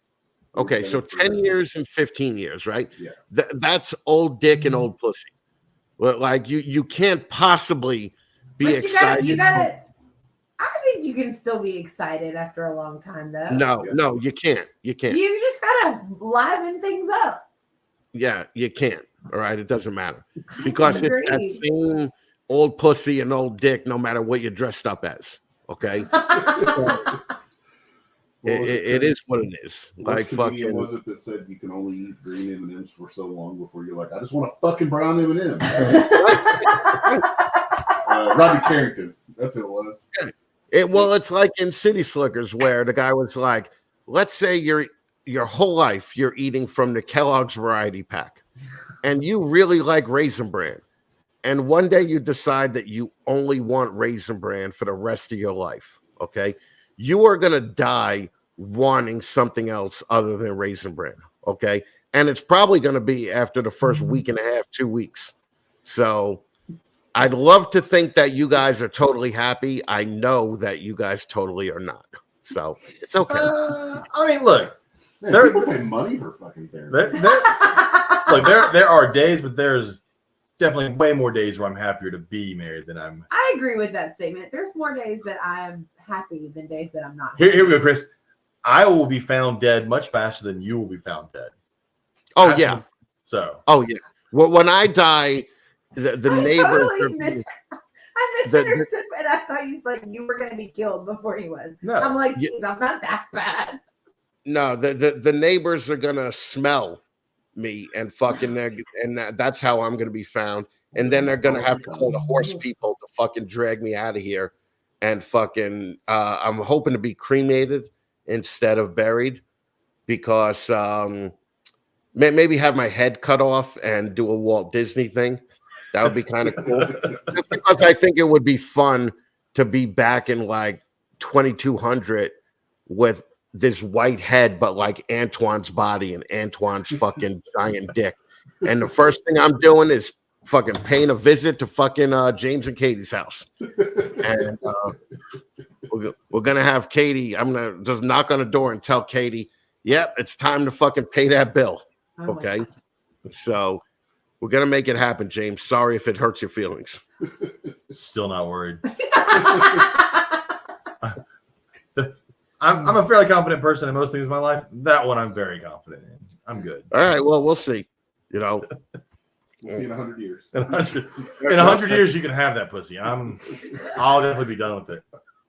Okay, so 10 years and 15 years, right? Yeah. That's old dick and old pussy. Well, like you can't possibly be But excited. you gotta. I think you can still be excited after a long time, though. No, you can't. You can't. You just gotta liven things up. Yeah, you can't. All right, it doesn't matter because it's that same old pussy and old dick, no matter what you're dressed up as. Okay. It is what it is. Like fucking. Was it that said you can only eat green M&Ms for so long before you're like, I just want a fucking brown M&M? Robbie Carrington. That's who it was. Well, it's like in City Slickers where the guy was like, let's say your whole life you're eating from the Kellogg's variety pack and you really like Raisin Bran. And one day you decide that you only want Raisin Bran for the rest of your life. Okay. You are going to die wanting something else other than Raisin Bran. Okay. And it's probably going to be after the first week and a half, 2 weeks. So I'd love to think that you guys are totally happy. I know that you guys totally are not. So it's okay. I mean, look. Man, people pay money for fucking therapy. Look, there are days, but there's definitely way more days where I'm happier to be married than I'm. I agree with that statement. There's more days that I'm happy than days that I'm not. Here we go, Chris. I will be found dead much faster than you will be found dead. Oh, yeah. So. Oh, yeah. Well, when I die, the neighbors. I misunderstood, but I thought you were going to be killed before he was. No. I'm like, geez, I'm not that bad. No, the neighbors are gonna smell me and fucking that's how I'm gonna be found. And then they're gonna have to call the horse people to fucking drag me out of here. And fucking, I'm hoping to be cremated instead of buried because maybe have my head cut off and do a Walt Disney thing. That would be kind of cool. Just because I think it would be fun to be back in like 2200 with this white head, but like Antoine's body and Antoine's fucking giant dick. And the first thing I'm doing is fucking paying a visit to fucking James and Katie's house. And we're going to have Katie. I'm going to just knock on the door and tell Katie, yep, it's time to fucking pay that bill. Okay. So we're going to make it happen, James. Sorry if it hurts your feelings. Still not worried. I'm a fairly confident person in most things in my life. That one I'm very confident in. I'm good. All right. Well, we'll see. You know, we'll see in 100 years. In 100 years, you can have that pussy. I'll definitely be done with it.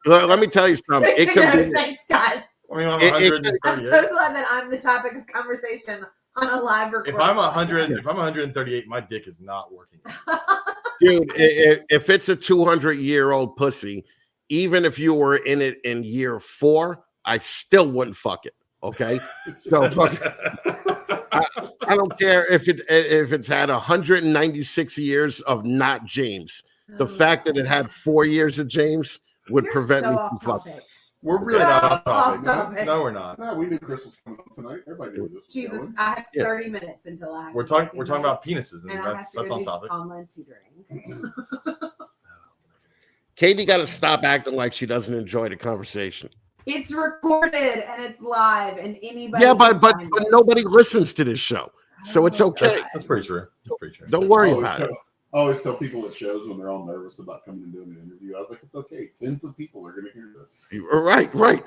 Let me tell you something. It could be. Thanks, guys. I mean, I'm so glad that I'm the topic of conversation on a live recording. If I'm 138, my dick is not working. Dude, if it's a 200-year-old pussy, even if you were in it in year 4, I still wouldn't fuck it. Okay, so I don't care if it's had 196 years of not James. The fact that it had 4 years of James would prevent me from fucking. We're really not off Off topic. topic. No, we're not. Nah, we knew Chris was coming on tonight. Everybody knew this was Jesus, going. I have Yeah. 30 minutes until I have We're to talking. take We're a talking nap, about penises, and and I have that's to go on do topic. online tutoring. Katie got to stop acting like she doesn't enjoy the conversation. It's recorded and it's live, and anybody. Yeah, can but find it. nobody listens to this show, so it's Oh, okay. That's pretty true. That's pretty true. Don't worry I always about it. I always tell people at shows when they're all nervous about coming and doing an interview, I was like, it's okay. Tens of people are going to hear this. Right.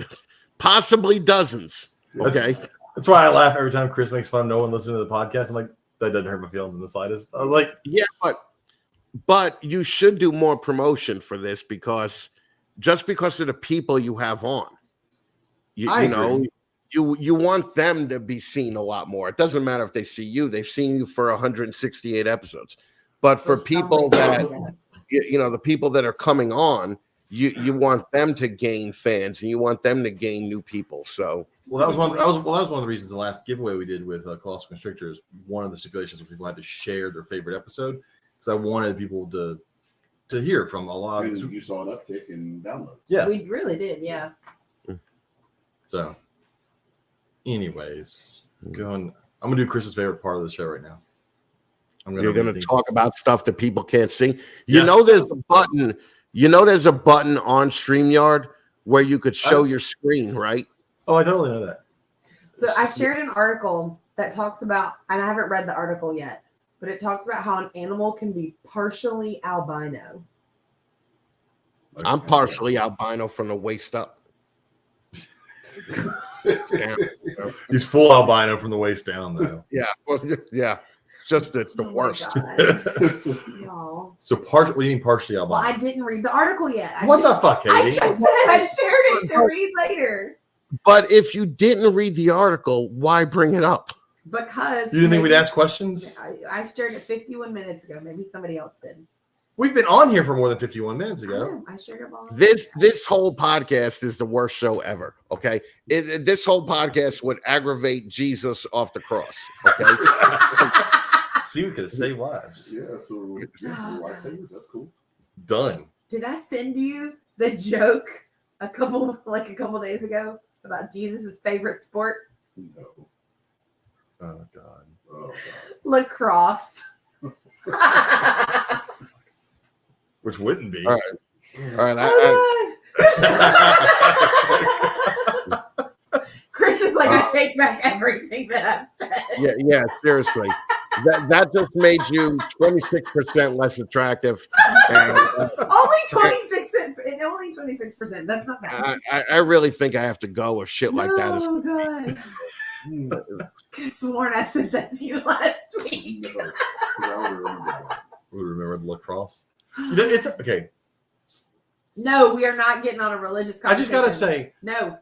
Possibly dozens. That's- Okay. That's why I laugh every time Chris makes fun of no one listening to the podcast. I'm like, that doesn't hurt my feelings in the slightest. I was like, Yeah, but you should do more promotion for this because just because of the people you have on, I you know, agree. you want them to be seen a lot more. It doesn't matter if they see you; they've seen you for 168 episodes. But for people that you know, the people that are coming on, you want them to gain fans and you want them to gain new people. So well, that was one. That was one of the reasons the last giveaway we did with Colossal Constrictors. One of the stipulations was people had to share their favorite episode because I wanted people to hear from a lot And of. you saw an uptick in downloads. Yeah. We really did, yeah. So, anyways, I'm gonna do Chris's favorite part of the show right now. you're going to read talk about stuff that people can't see. You Yeah. know, there's a button. You know, there's a button on StreamYard where you could show your screen, right? Oh, I totally know that. So I shared an article that talks about, and I haven't read the article yet, but it talks about how an animal can be partially albino. I'm partially albino from the waist up. Damn. He's full albino from the waist down, though. Yeah, well, yeah. It's the Oh my worst. God. Y'all. So, what do you mean partially albino? Well, I didn't read the article yet. What the fuck, I Katie? just said I shared it to read later. But if you didn't read the article, why bring it up? Because You didn't think we'd maybe- ask questions? I shared it 51 minutes ago. Maybe somebody else did. We've been on here for more than 51 minutes I ago. know, I shared it all. This whole podcast is the worst show ever. Okay, this whole podcast would aggravate Jesus off the cross. Okay, See, we could have saved lives. Yeah, so yeah, lifesavers, that's cool. Done. Did I send you the joke a couple days ago about Jesus' favorite sport? No. Oh, God. Oh, God. Lacrosse. Which wouldn't be. all right. Oh, God. Chris is like, I take back everything that I've said. Yeah. Seriously, that just made you 26% less attractive. And, Only 26. Only 26%. That's not bad. I really think I have to go with shit like that. Oh, God. Could have sworn I said that to you last week. No. 'Cause I would remember that. We remember the lacrosse. You know, it's okay. No, we are not getting on a religious I just conversation. gotta say, No.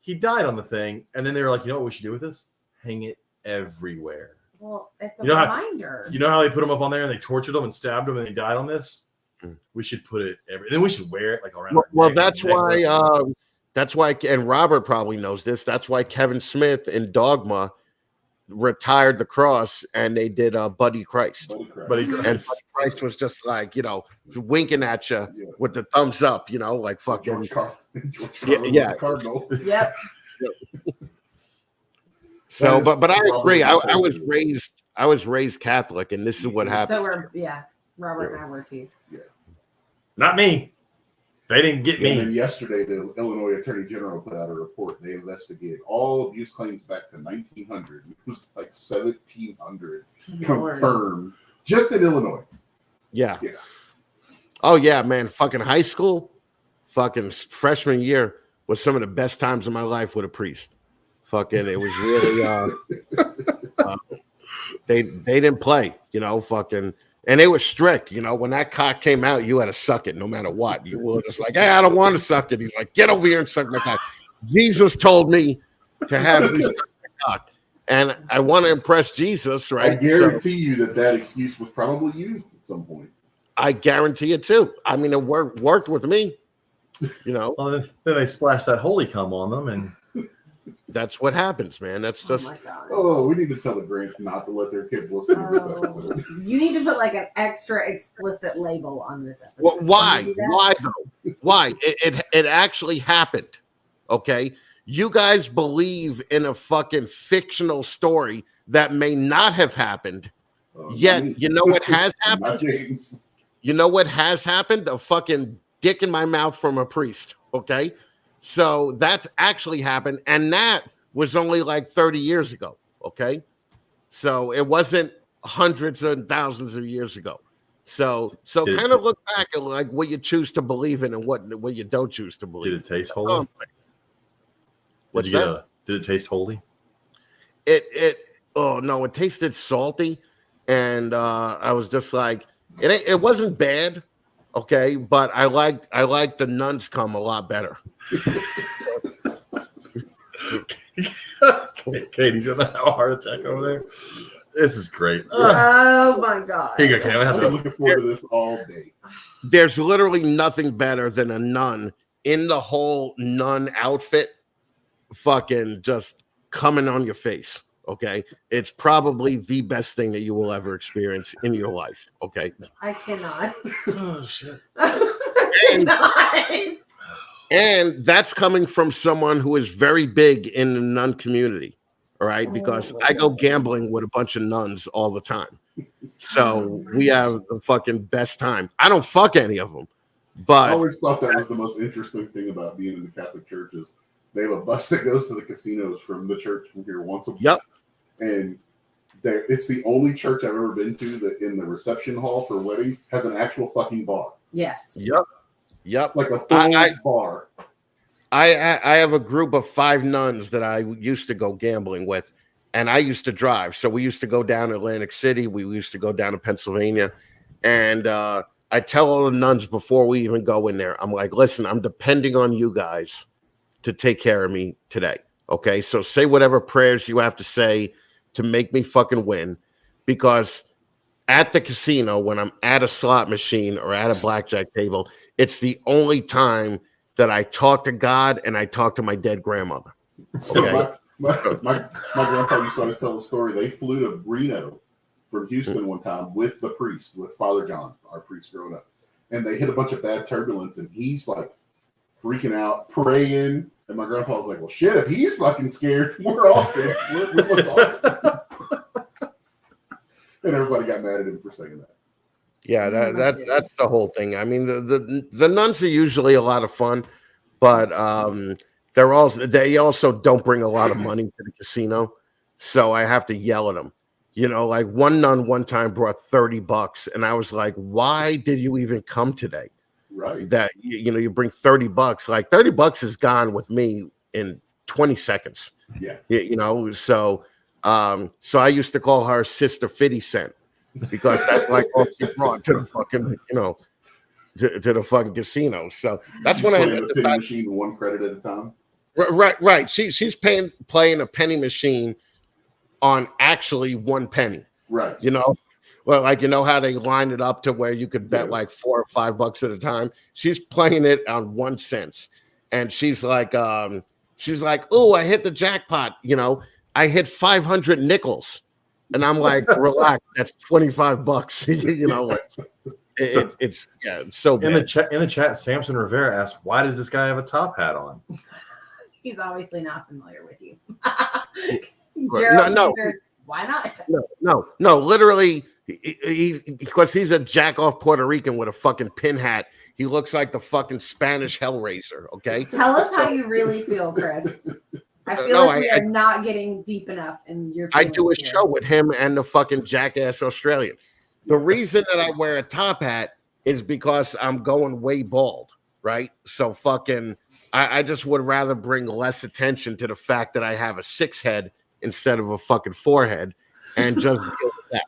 he died on the thing, and then they were like, you know what we should do with this? Hang it everywhere. Well, it's a You know how- reminder. You know how they put him up on there and they tortured him and stabbed him and he died on this? We should put it every. Then we should wear it like around. Well, our neck, that's neck why. listen. That's why, and Robert probably knows this. That's why Kevin Smith in Dogma retired the cross, and they did Buddy Christ. Holy crap. But he, And Buddy Christ was just like, winking at you Yeah. with the thumbs up, like fucking. George Carlin Yeah, was yeah. a Cardinal. Yep. So, That is but I probably agree. I the was raised Catholic, and this is what happened. So Robert and I were too. not me. They didn't get And then me. yesterday, the Illinois Attorney General put out a report. They investigated all abuse claims back to 1900. It was like 1,700 Lord. confirmed just in Illinois. Yeah. Yeah. Oh yeah, man. Fucking high school, fucking freshman year was some of the best times of my life with a priest. Fucking, it was really. They didn't play, fucking. And they were strict, when that cock came out, you had to suck it no matter what. You were just like, hey, I don't want to suck it. He's like, get over here and suck my cock. Jesus told me to have me suck my cock. And I want to impress Jesus, right? I guarantee you that excuse was probably used at some point. I guarantee it too. I mean, it worked with me, Well, then they splashed that holy cum on them, and That's what happens, man. That's just Oh my God. Oh, we need to tell the Grants not to let their kids listen to this Oh, episode. you need to put like an extra explicit label on this episode. well, why? Can you do that? Why though? Why? It actually happened. Okay, you guys believe in a fucking fictional story that may not have happened. Yet, you know what has Not happened? James. You know what has happened? A fucking dick in my mouth from a priest. Okay, so that's actually happened, and that was only like 30 years ago. Okay, so it wasn't hundreds and thousands of years ago. So Did it kind of look back at like what you choose to believe in and what you don't choose to Did believe. it taste holy? What's Did you that? Did it taste holy? It oh no, it tasted salty, and I was just like, it wasn't bad, okay, but I liked the nuns come a lot better. Katie's gonna have a heart attack over there. This is great. Oh my god. Here you go, Katie. I've been looking forward to this all day. There's literally nothing better than a nun in the whole nun outfit, fucking just coming on your face. Okay, it's probably the best thing that you will ever experience in your life. Okay, I cannot. Oh shit. I cannot. and that's coming from someone who is very big in the nun community. All right, because I go gambling with a bunch of nuns all the time, so we have the fucking best time. I don't fuck any of them, I but always thought that was the most interesting thing about being in the Catholic Church is they have a bus that goes to the casinos from the church from here once a week. Yep. And it's the only church I've ever been to that in the reception hall for weddings has an actual fucking bar. Yes. yep. Like a full bar. I have a group of 5 nuns that I used to go gambling with, and I used to drive. So we used to go down to Atlantic City. We used to go down to Pennsylvania, and I tell all the nuns before we even go in there, I'm like, listen, I'm depending on you guys to take care of me today. Okay, so say whatever prayers you have to say to make me fucking win, because at the casino, when I'm at a slot machine or at a blackjack table, it's the only time that I talk to God and I talk to my dead grandmother. So Okay. my grandpa used to always tell the story. They flew to Reno from Houston one time with the priest, with Father John, our priest growing up. And they hit a bunch of bad turbulence, and he's like freaking out, praying. And my grandpa's like, well, shit, if he's fucking scared, we're all good. We're all And everybody got mad at him for saying that. Yeah, that's the whole thing. I mean, the nuns are usually a lot of fun, but they also don't bring a lot of money to the casino, so I have to yell at them. You know, like one nun one time brought $30, and I was like, "Why did you even come today?" Right. That you bring $30, like $30 is gone with me in 20 seconds. Yeah. So I used to call her Sister 50 Cent. Because that's like all she brought to the fucking, to the fucking casino. So that's when I the penny machine 1 credit at a time. Right. She's playing a penny machine on actually 1 penny. Right. Well, like how they line it up to where you could bet like $4 or $5 at a time. She's playing it on 1 cent, and she's like, oh, I hit the jackpot. I hit 500 nickels. And I'm like, relax, that's $25. It's so bad. In the chat, Samson Rivera asked, "Why does this guy have a top hat on?" He's obviously not familiar with you. No. Why not? No. Literally, because he's a jack off Puerto Rican with a fucking pin hat. He looks like the fucking Spanish Hellraiser. Okay. Tell us how you really feel, Chris. I feel like we are not getting deep enough in your. I do a show with him and the fucking jackass Australian. The reason that I wear a top hat is because I'm going way bald, right? So fucking, I just would rather bring less attention to the fact that I have a 6 head instead of a fucking 4 head, and just deal with that.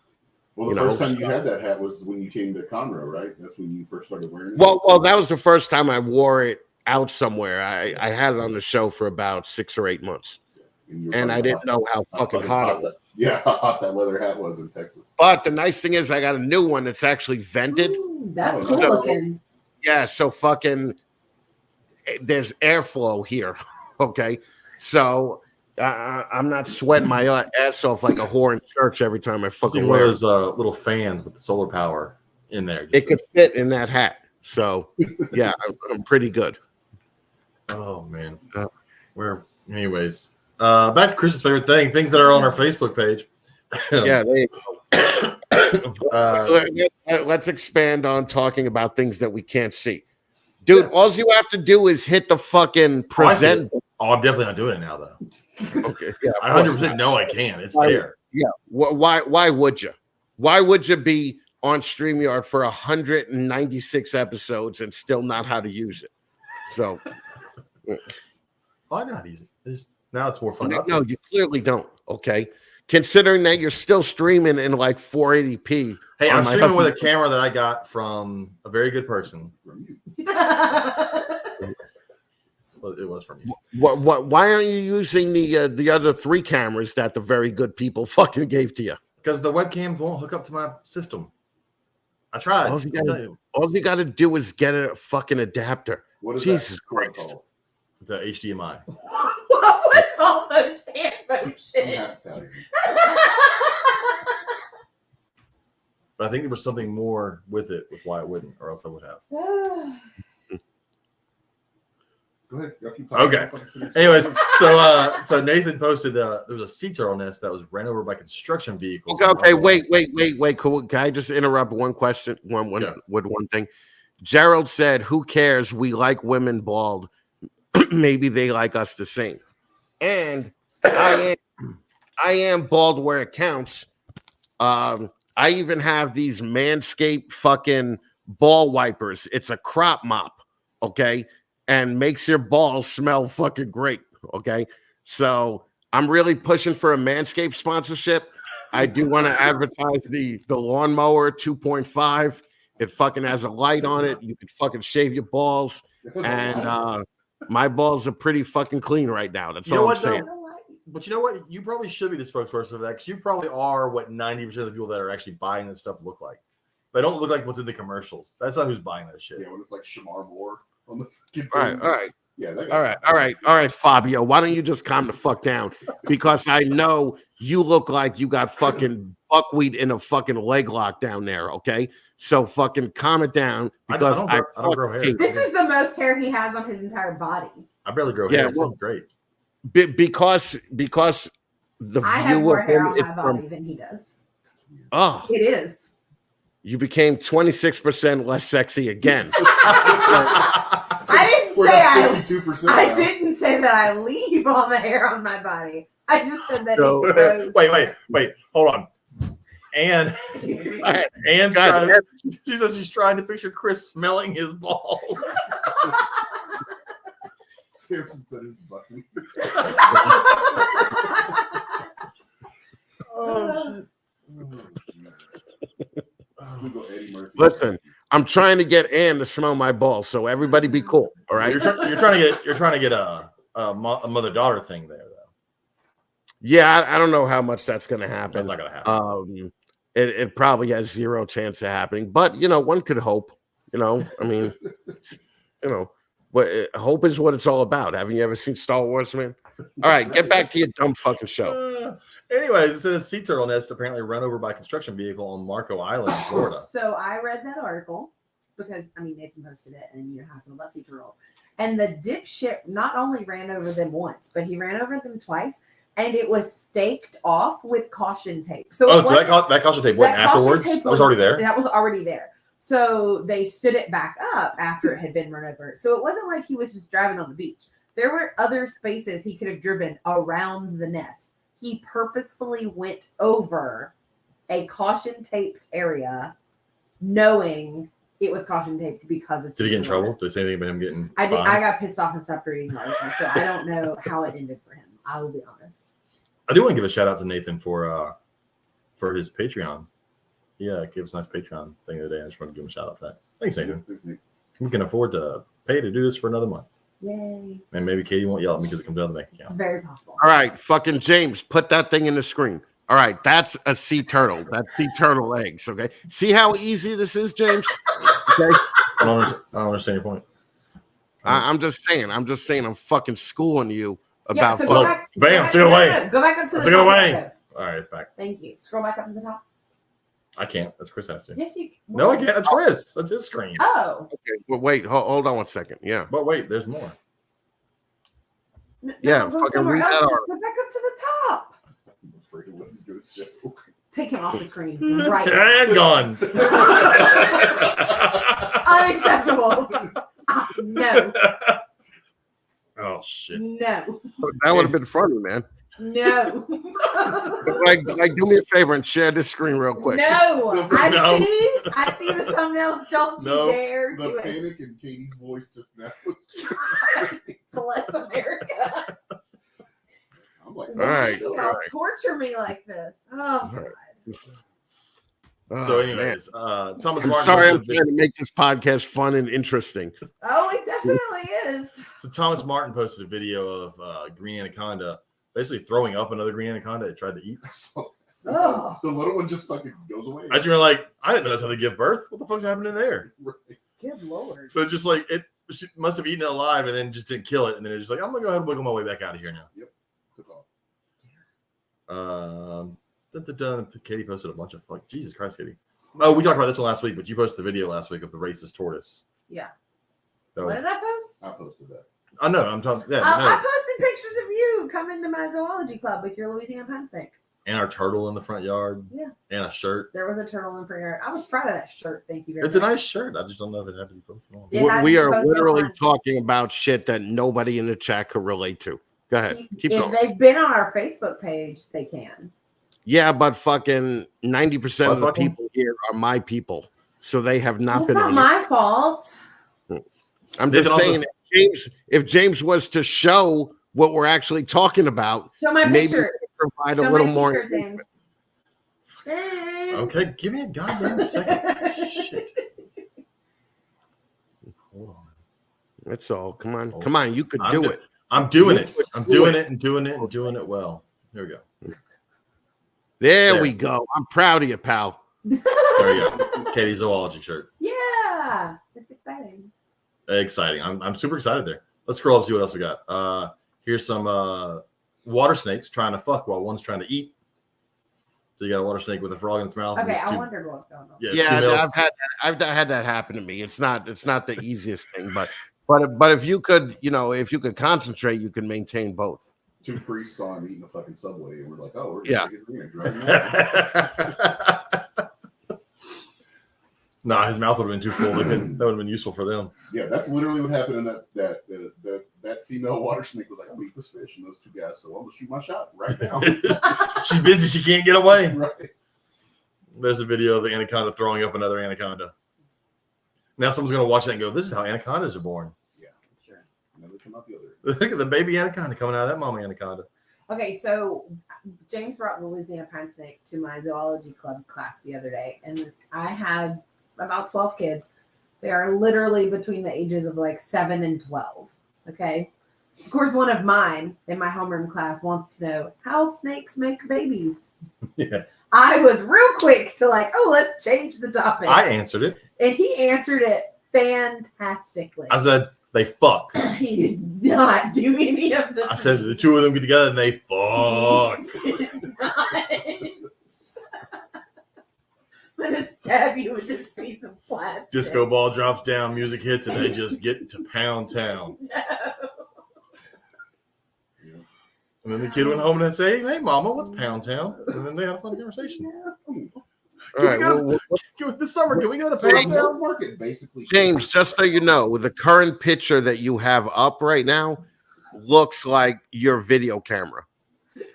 Well, the first time you had that hat was when you came to Conroe, right? That's when you first started wearing it. Well, that was the first time I wore it out somewhere. I had it on the show for about 6 or 8 months, and I didn't know how fucking hot it was. How hot that leather hat was in Texas. But the nice thing is I got a new one that's actually vented. Ooh, that's cool looking. Yeah, so fucking there's airflow here. Okay, so I'm not sweating my ass off like a whore in church every time I fucking One wear of those little fans with the solar power in there. It could fit in that hat. So yeah, I'm pretty good. Oh man. Anyways, back to Chris's favorite thing, things that are on our Facebook page. Yeah, let's expand on talking about things that we can't see. Dude, all you have to do is hit the fucking present. I'm definitely not doing it now, though. Okay, yeah, I 100% know I can. It's there. Yeah. Why would you? Why would you be on StreamYard for 196 episodes and still not how to use it? So, I know how to use it. Now it's more fun. No, you clearly don't. Okay. Considering that you're still streaming in like 480p. Hey, I'm streaming with a camera that I got from a very good person. Well, it was from you. Why aren't you using the other 3 cameras that the very good people fucking gave to you? Because the webcams won't hook up to my system. I tried. All you got to do is get a fucking adapter. What is Jesus that Christ. called? It's a HDMI. What was all those hand motions? But I think there was something more with it, with why it wouldn't, or else I would have. Go ahead. Y'all keep talking. Okay. Anyways, so Nathan posted there was a sea turtle nest that was ran over by construction vehicles. Okay. Wait. Can I just interrupt one question? With one thing. Gerald said, "Who cares? We like women bald. Maybe they like us the same." And I am bald where it counts. I even have these Manscaped fucking ball wipers. It's a crop mop, okay, and makes your balls smell fucking great, okay. So I'm really pushing for a Manscaped sponsorship. I do want to advertise the lawnmower 2.5. It fucking has a light on it. You can fucking shave your balls, and my balls are pretty fucking clean right now. That's all I'm saying. But you know what? You probably should be the spokesperson for that because you probably are what 90% of the people that are actually buying this stuff look like. They don't look like what's in the commercials. That's not who's buying that shit. Yeah, when it's like Shamar Moore on the fucking All right. Yeah, All right, Fabio. Why don't you just calm the fuck down? Because I know you look like you got fucking buckwheat in a fucking leg lock down there, okay? So fucking calm it down because I don't grow hair. This is the most hair he has on his entire body. I barely grow hair. It's great. Because the I have more hair on my body than he does. Oh, it is. You became 26% less sexy again. I didn't say that I leave all the hair on my body. I just said that it grows. Wait, hold on. And she says she's trying to picture Chris smelling his balls. Samson said his button. Oh shit. Listen, I'm trying to get Ann to smell my balls, so everybody be cool. All right. You're trying to get a mother-daughter thing there, though. Yeah, I don't know how much that's going to happen. That's not going to happen. It probably has 0 chance of happening, but one could hope. I mean, hope is what it's all about. Haven't you ever seen Star Wars, man? All right, get back to your dumb fucking show. Anyways, it says sea turtle nest apparently run over by a construction vehicle on Marco Island, Florida. So I read that article because Nathan posted it, and you have to know about sea turtles. And the dipshit not only ran over them once, but he ran over them twice, and it was staked off with caution tape. So that caution tape wasn't afterwards. That was already there. That was already there. So they stood it back up after it had been run over. So it wasn't like he was just driving on the beach. There were other spaces he could have driven around the nest. He purposefully went over a caution taped area, knowing it was caution taped because of. Did he get in trouble? Did they say anything about him getting? I got pissed off and stopped reading the article, so I don't know how it ended for him. I will be honest. I do want to give a shout out to Nathan for his Patreon. Yeah, it gave us a nice Patreon thing today. I just want to give him a shout out for that. Thanks, Nathan. We can afford to pay to do this for another month. Yay. And maybe Katie won't yell at me because it comes out of the bank account. It's very possible. All right, fucking James, put that thing in the screen. All right, that's a sea turtle. That's sea turtle eggs, okay? See how easy this is, James? Okay. I don't understand your point. I'm just saying, I'm fucking schooling you about. Yeah, so bam, took it away. Go back up to the top. Took it away. All right, it's back. Thank you. Scroll back up to the top. I can't. That's Chris has to. Yes, you can. No, I can't. That's Chris. That's his screen. Oh. Okay. Well, wait. Hold on one second. Yeah. But wait, there's more. Yeah, go fucking somewhere read else. that Just article. go back up to the top. I'm afraid of what he's going to say. Take him off the screen right now. And gone. Unacceptable. No. Oh shit. No. That would have been funny, man. No. Like, do me a favor and share this screen real quick. No. No. I see the thumbnails. Don't No. you dare The do panic in Katie's voice just now. it. Bless America. I'm like, All right. Y'all torture me like this. Oh, God. So, Oh, anyways, Thomas man. I'm Martin. sorry, I'm posted a trying to make this podcast fun and interesting. Oh, it definitely is. So Thomas Martin posted a video of green anaconda basically throwing up another green anaconda it tried to eat. Oh. The little one just fucking goes away. I just remember, like, I didn't know that's how they give birth. What the fuck's happening there? Right. Good Lord. But just like she must have eaten it alive and then just didn't kill it, and then it's just like, I'm gonna go ahead and wiggle my way back out of here now. Took off. Katie posted a bunch of fuck. Jesus Christ, Katie. Oh, we talked about this one last week, but you posted the video last week of the racist tortoise. Yeah. That What was. did I post? I posted that. I know. I'm talking. Yeah, I no. posted pictures of you coming to my zoology club with your Louisiana pine snake. And our turtle in the front yard. Yeah. And a shirt. There was a turtle in front yard. I was proud of that shirt. Thank you very It's a much. nice shirt. I just don't know if it had to be posted on. It had We to are be posted literally on. talking about shit that nobody in the chat could relate to. Go ahead. Keep If going. they've been on our Facebook page, they can. Yeah, but fucking 90% of the Fuck 'em. people here are my people. So they have not It's been not on my fault. I'm They just can also- saying if James was to show what we're actually talking about, Show my maybe picture. we could provide Show a little my more. picture, James. James. Okay, give me a goddamn second. Shit. Hold on. That's all. Come on. Oh. Come on. You could I'm do good. it. I'm doing You it. could I'm do doing it. it and doing it and doing it well. Here we go. There There. we go. I'm proud of you, pal. There we go. Katie's zoology shirt. Yeah, it's exciting. Exciting. I'm super excited there. Let's scroll up and see what else we got. Here's some water snakes trying to fuck while one's trying to eat. So you got a water snake with a frog in its mouth. and Okay, it's I two- wondered what was going on. Yeah, it's Yeah, two males. I've had that happen to me. It's not the easiest thing, but if you could, if you could concentrate, you can maintain both. Two priests saw him eating a fucking Subway, and we're like, oh, we're Yeah. gonna take it here, drive him out. Nah, his mouth would have been too full. That would have been useful for them. Yeah, that's literally what happened in that female water snake was like, I'm gonna eat this fish, and those two guys, so I'm gonna shoot my shot right now. She's busy. She can't get away. Right. There's a video of the anaconda throwing up another anaconda. Now someone's going to watch that and go, this is how anacondas are born. Yeah, sure. Never come out the other. Look at the baby anaconda coming out of that mama anaconda. Okay, so James brought the Louisiana pine snake to my zoology club class the other day, and I had about 12 kids. They are literally between the ages of like 7 and 12. Okay. Of course, one of mine in my homeroom class wants to know how snakes make babies. Yeah. I was real quick to like, oh, let's change the topic. I answered it. And he answered it fantastically. I said, they fuck. He did not do any of the. I said, the two of them get together and they fuck. He did not. I'm gonna stab you with this piece of plastic. Disco ball drops down, music hits, and they just get to Pound Town. No. And then the kid went home and said, hey, mama, what's Pound Town? And then they had a fun conversation. All right. This summer, can we go to So Pound the Town? market basically. James, just so you know, with the current picture that you have up right now, looks like your video camera.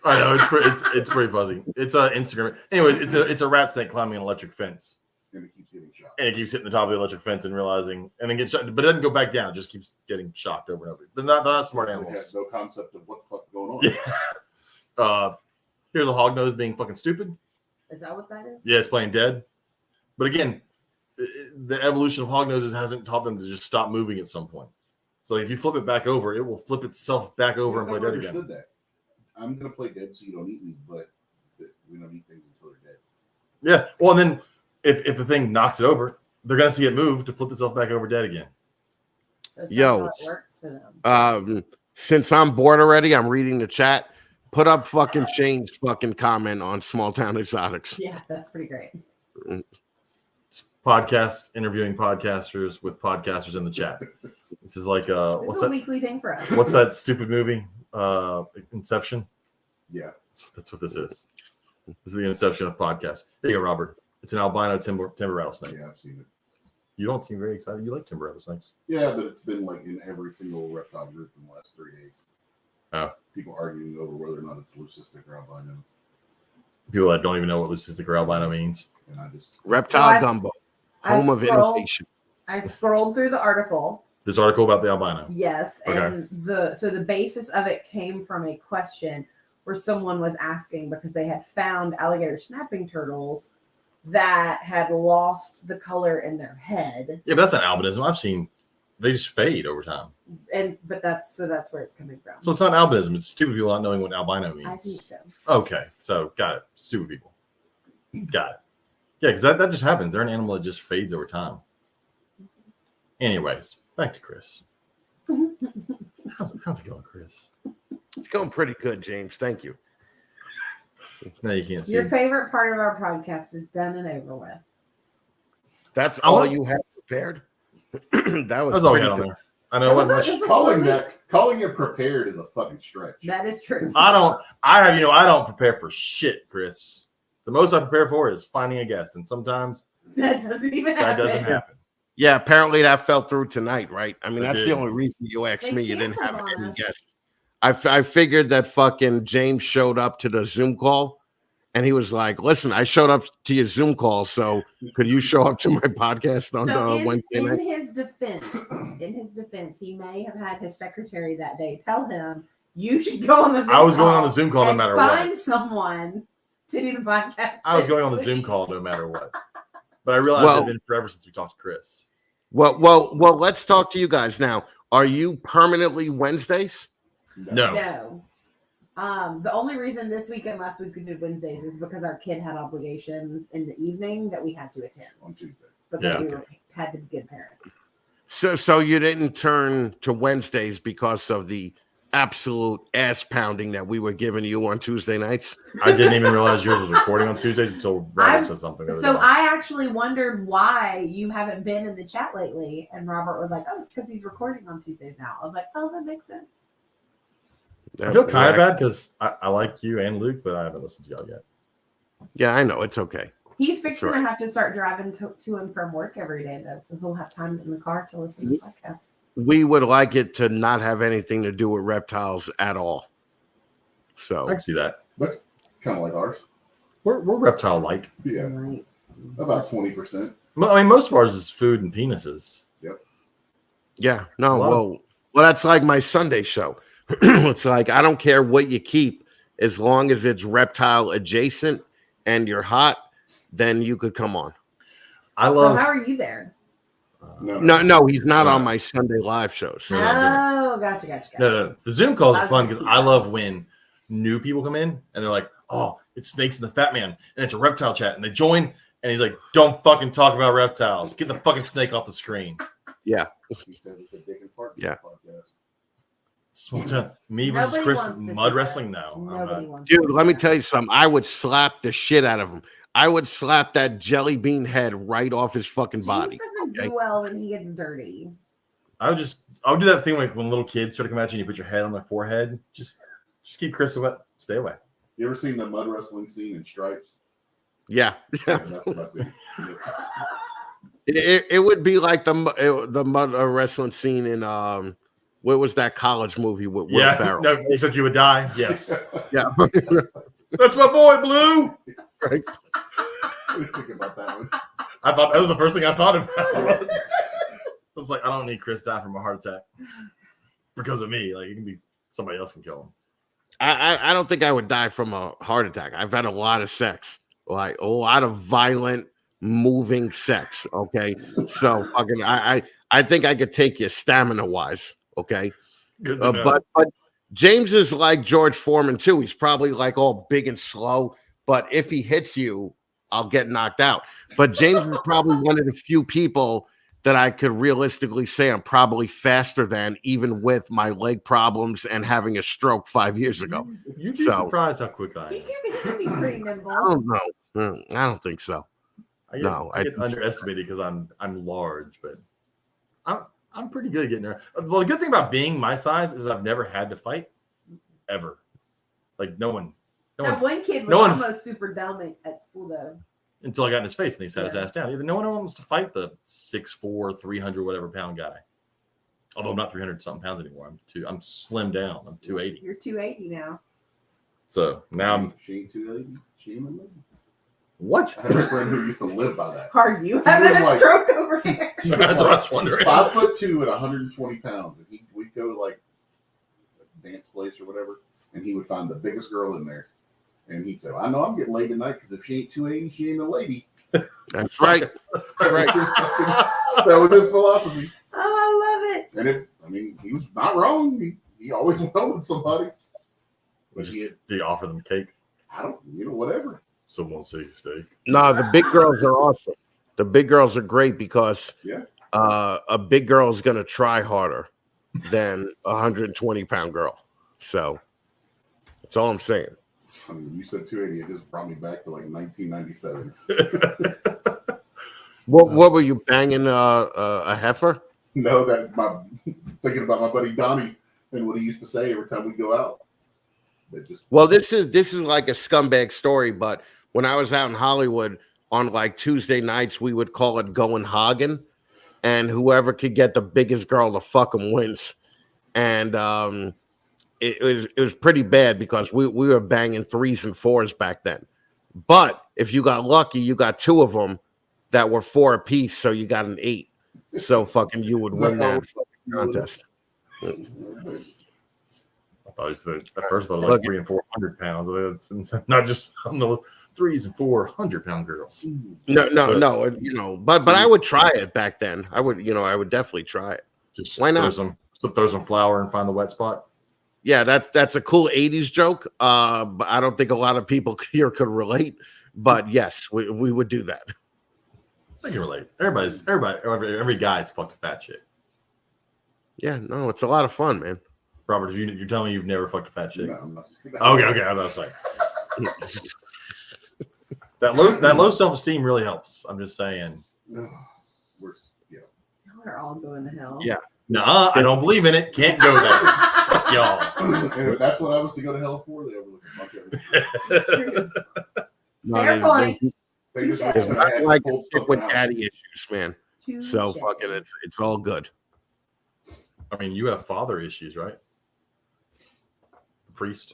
I know it's pretty fuzzy. It's Instagram. Anyways, it's a rat snake climbing an electric fence, And it keeps getting shot. and it keeps hitting the top of the electric fence and realizing, and then gets shot, but it doesn't go back down. It just keeps getting shocked over and over. They're not smart It animals. has no concept of what the fuck's going on. Yeah. Here's a hognose being fucking stupid. Is that what that is? Yeah, it's playing dead. But again, the evolution of hognoses hasn't taught them to just stop moving at some point. So if you flip it back over, it will flip itself back over and play dead again. That. I'm gonna play dead so you don't eat me, but we don't eat things until they're dead. Yeah. Well, and then if the thing knocks it over, they're gonna see it move to flip itself back over dead again. That's Yo, not how it works for them. Since I'm bored already, I'm reading the chat. Put up fucking Shane's fucking comment on Small Town Exotics. Yeah, that's pretty great. It's podcast interviewing podcasters with podcasters in the chat. This is like This what's is a that? weekly thing for us. What's that stupid movie? Inception. Yeah. That's what this is. This is the inception of podcasts. There you go, Robert. It's an albino timber rattlesnake. Yeah, I've seen it. You don't seem very excited. You like timber rattlesnakes. Yeah, but it's been like in every single reptile group in the last 3 days. Oh. People arguing over whether or not it's leucistic or albino. People that don't even know what leucistic or albino means. And I just Reptile Gumbo, home of innovation. I scrolled through the article. This article about the albino. Yes, Okay. and the basis of it came from a question where someone was asking because they had found alligator snapping turtles that had lost the color in their head, Yeah, but that's not albinism. I've seen they just fade over time. but that's where it's coming from. So it's not albinism. It's stupid people not knowing what albino means. I think so. Okay, so got it. Stupid people. Got it. Yeah, because that just happens. They're an animal that just fades over time. Anyways, back to Chris. How's it going, Chris? It's going pretty good, James. Thank you. No, you can't see. Your favorite part of our podcast is done and over with. That's I all want- you had prepared. That was That's all we pretty had on good. there. I know what much. calling it prepared is a fucking stretch. That is true. I don't prepare for shit, Chris. The most I prepare for is finding a guest, and sometimes That doesn't even that happen. doesn't happen. Yeah, apparently that fell through tonight, right? I mean, It that's did. the only reason you asked They me. You didn't have canceled on any us. guests. I figured that fucking James showed up to the Zoom call, and he was like, "Listen, I showed up to your Zoom call, so could you show up to my podcast on Wednesday in night?" his defense, he may have had his secretary that day tell him you should go on the Zoom I was going on call the Zoom call no and matter find what. someone to do the podcast. I was going on the this Zoom week. call no matter what. But I realized Well- it's been forever since we talked to Chris. Well. Let's talk to you guys now. Are you permanently Wednesdays? No. No. The only reason this week and last week we did Wednesdays is because our kid had obligations in the evening that we had to attend On Tuesday. because Yeah. had to be good parents. So you didn't turn to Wednesdays because of the absolute ass pounding that we were giving you on Tuesday nights? I didn't even realize yours was recording on Tuesdays until Robert I'm- said something. the other So day. I actually wondered why you haven't been in the chat lately, and Robert was like, "Oh, it's because he's recording on Tuesdays now." I was like, "Oh, that makes sense." I feel kind of bad because I like you and Luke, but I haven't listened to y'all yet. Yeah, I know. It's okay. He's fixing That's to right. have to start driving to and from work every day, though, so he'll have time in the car to listen to podcasts. We would like it to not have anything to do with reptiles at all. I So can see that. That's kind of like ours. We're reptile like. Yeah, Right. about 20%. I mean, most of ours is food and penises. yeah, no, A lot of- well, that's like my Sunday show. It's like I don't care what you keep, as long as it's reptile adjacent and you're hot, then you could come on. I So love. how are you there? No, he's not No. on my Sunday live shows. We're not doing Oh, gotcha. No. The Zoom calls are I was fun gonna because see I that. love when new people come in and they're like, "Oh, it's Snakes and the Fatman, and it's a reptile chat," and they join, and he's like, "Don't fucking talk about reptiles. Get the fucking snake off the screen." Yeah. He says it's a dick and fart Yeah. podcast. Small town. Me versus Nobody Chris wants to mud see wrestling. that. No, I'm Nobody not. wants to Dude, see let me that. tell you something. I would slap the shit out of him. I would slap that jelly bean head right off his fucking James body. doesn't okay? do well when he gets dirty. I would do that thing like when little kids try to come at you and you put your head on their forehead. Just keep Chris away. Stay away. You ever seen the mud wrestling scene in Stripes? Yeah. Yeah, that's what I see. It would be like the mud wrestling scene in what was that college movie with Will Yeah. Ferrell? No, except you would die. Yes. Yeah. That's my boy, Blue. What do you think about that one? I thought that was the first thing I thought about. I was like, I don't need Chris dying from a heart attack because of me. Like, it can be somebody else can kill him. I don't think I would die from a heart attack. I've had a lot of sex, like a lot of violent, moving sex. Okay, so fucking, I think I could take you stamina wise. Okay, Good to know. but James is like George Foreman too. He's probably like all big and slow, but if he hits you, I'll get knocked out. But James is probably one of the few people that I could realistically say I'm probably faster than, even with my leg problems and having a stroke 5 years ago. You'd be So- surprised how quick I He am. can be pretty I nimble. don't know. I don't think so. I get, No, I I get think so. underestimated because I'm large, but I'm pretty good at getting there. Well, the good thing about being my size is I've never had to fight ever. Like no one That one kid was no one- almost super dumb at school though. until I got in his face and he sat his Yeah. ass down. Either no one wants to fight the 6'4", 300 whatever pound guy. Although I'm not 300 something pounds anymore. I'm slim down. I'm 280. You're 280 now. So now I'm She ain't 280. She ain't a lady. what? I have a friend who used to live by that. Are you having a like- stroke over here? He was That's what I was wondering. 5'2" and 120 pounds. And we'd go to like a dance place or whatever, and he would find the biggest girl in there. And he'd say, I know I'm getting laid tonight because if she ain't 280, she ain't a lady. That's right. Right. That was his philosophy. Oh, I love it. And he was not wrong. He always went out with somebody. But Just, he had, do you offer them cake? whatever. Someone say steak. No, the big girls are awesome. The big girls are great because Yeah. a big girl is going to try harder than a 120-pound girl. So that's all I'm saying. It's funny. When you said 280, it just brought me back to like 1997. What were you banging a heifer? No, thinking about my buddy Donnie and what he used to say every time we go out. That just Well, this is like a scumbag story, but when I was out in Hollywood on like Tuesday nights, we would call it going hogging, and whoever could get the biggest girl to fuck 'em wins. And it was pretty bad because we were banging 3s and 4s back then. But if you got lucky, you got 2 of them that were 4 apiece, so you got an 8. So fucking you would win that contest. I thought you said at first I thought it was like 300 and 400 pounds. It's not just on the 3s and 400-pound girls. No, you know, but I would try it back then. I would definitely try it. Just Why not? Throw some flour and find the wet spot. Yeah, that's a cool 80s joke. But I don't think a lot of people here could relate. But yes, we would do that. I can relate. Every guy's fucked a fat chick. Yeah, no, it's a lot of fun, man. Robert, you're telling me you've never fucked a fat chick? No, I'm not. Okay. I was like, that low self-esteem really helps. I'm just saying. We're, We're all going to hell. Yeah. Nah, I don't believe in it. Can't go there. Fuck y'all. And if that's what I was to go to hell for, they overlook a bunch of everything. No, Fair point. They just Touche. wish that I I had like pulled it with something out. daddy issues, man. So Touche. fucking it's all good. I mean, you have father issues, right? The priest.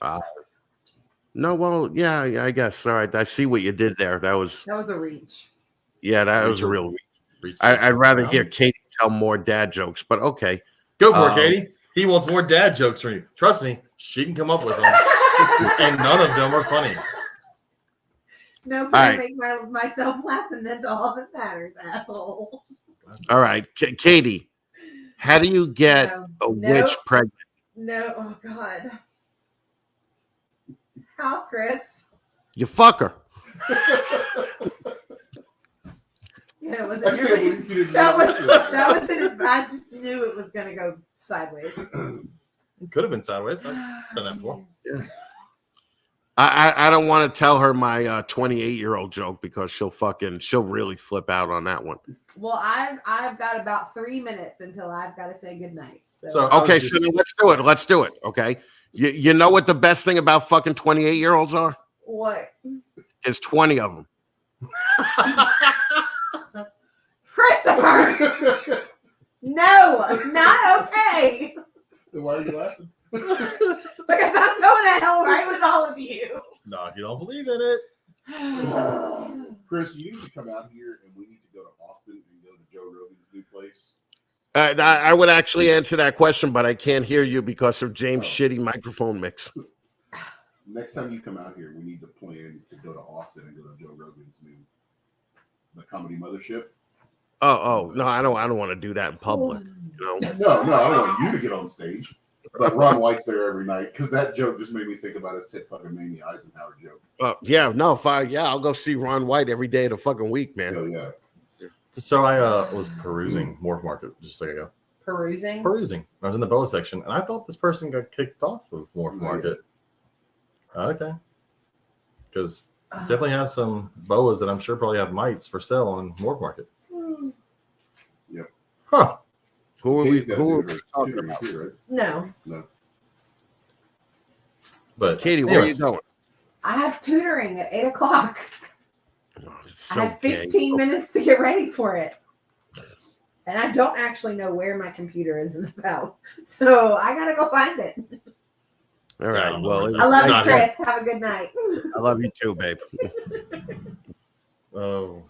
No, well, yeah, I guess. All right, I see what you did there. That was a reach. that was a real. Priest. I'd rather hear Katie tell more dad jokes, but okay. Go for it, Katie. He wants more dad jokes from you. Trust me, she can come up with them, and none of them are funny. No, but I make myself laugh, and that's all that matters, asshole. All right, Katie, how do you get a No. witch pregnant? No, oh God. How, Chris? You fuck her. Yeah, it I wasn't can't really. believe you didn't That know was it. I just knew it was gonna go sideways. It could have been sideways. I've done that before. Yeah. I don't want to tell her my 28-year-old joke because she'll really flip out on that one. Well, I've got about 3 minutes until I've got to say goodnight. So- Okay, so then let's do it. Okay, you know what the best thing about fucking 28-year-olds are? What? There's 20 of them. Christopher! No, not okay. Then why are you laughing? Because I'm going to hell right with all of you. No, if you don't believe in it. Chris, you need to come out here and we need to go to Austin and go to Joe Rogan's new place. I would actually answer that question, but I can't hear you because of James' shitty microphone mix. Next time you come out here, we need to plan to go to Austin and go to Joe Rogan's the comedy mothership. Oh no, I don't want to do that in public. You know? No, I don't want you to get on stage. But Ron White's there every night because that joke just made me think about his Ted fucking Mamie Eisenhower joke. Yeah, no, I'll go see Ron White every day of the fucking week, man. Hell yeah. So I was perusing Morph Market just a second ago. Perusing? I was in the boa section, and I thought this person got kicked off of Morph Market. Okay. Because definitely has some boas that I'm sure probably have mites for sale on Morph Market. Yep. Huh. Who are we Katie's got talking tutoring about? too, right? No, No. But Katie, where are you anyways, going? I have tutoring at 8 o'clock. Oh, it's I so have gay. 15 minutes to get ready for it. And I don't actually know where my computer is in this house. So I got to go find it. All Yeah, I right. don't know Well, where it's I love you, not Chris. Have a good night. I love you too, babe. Oh,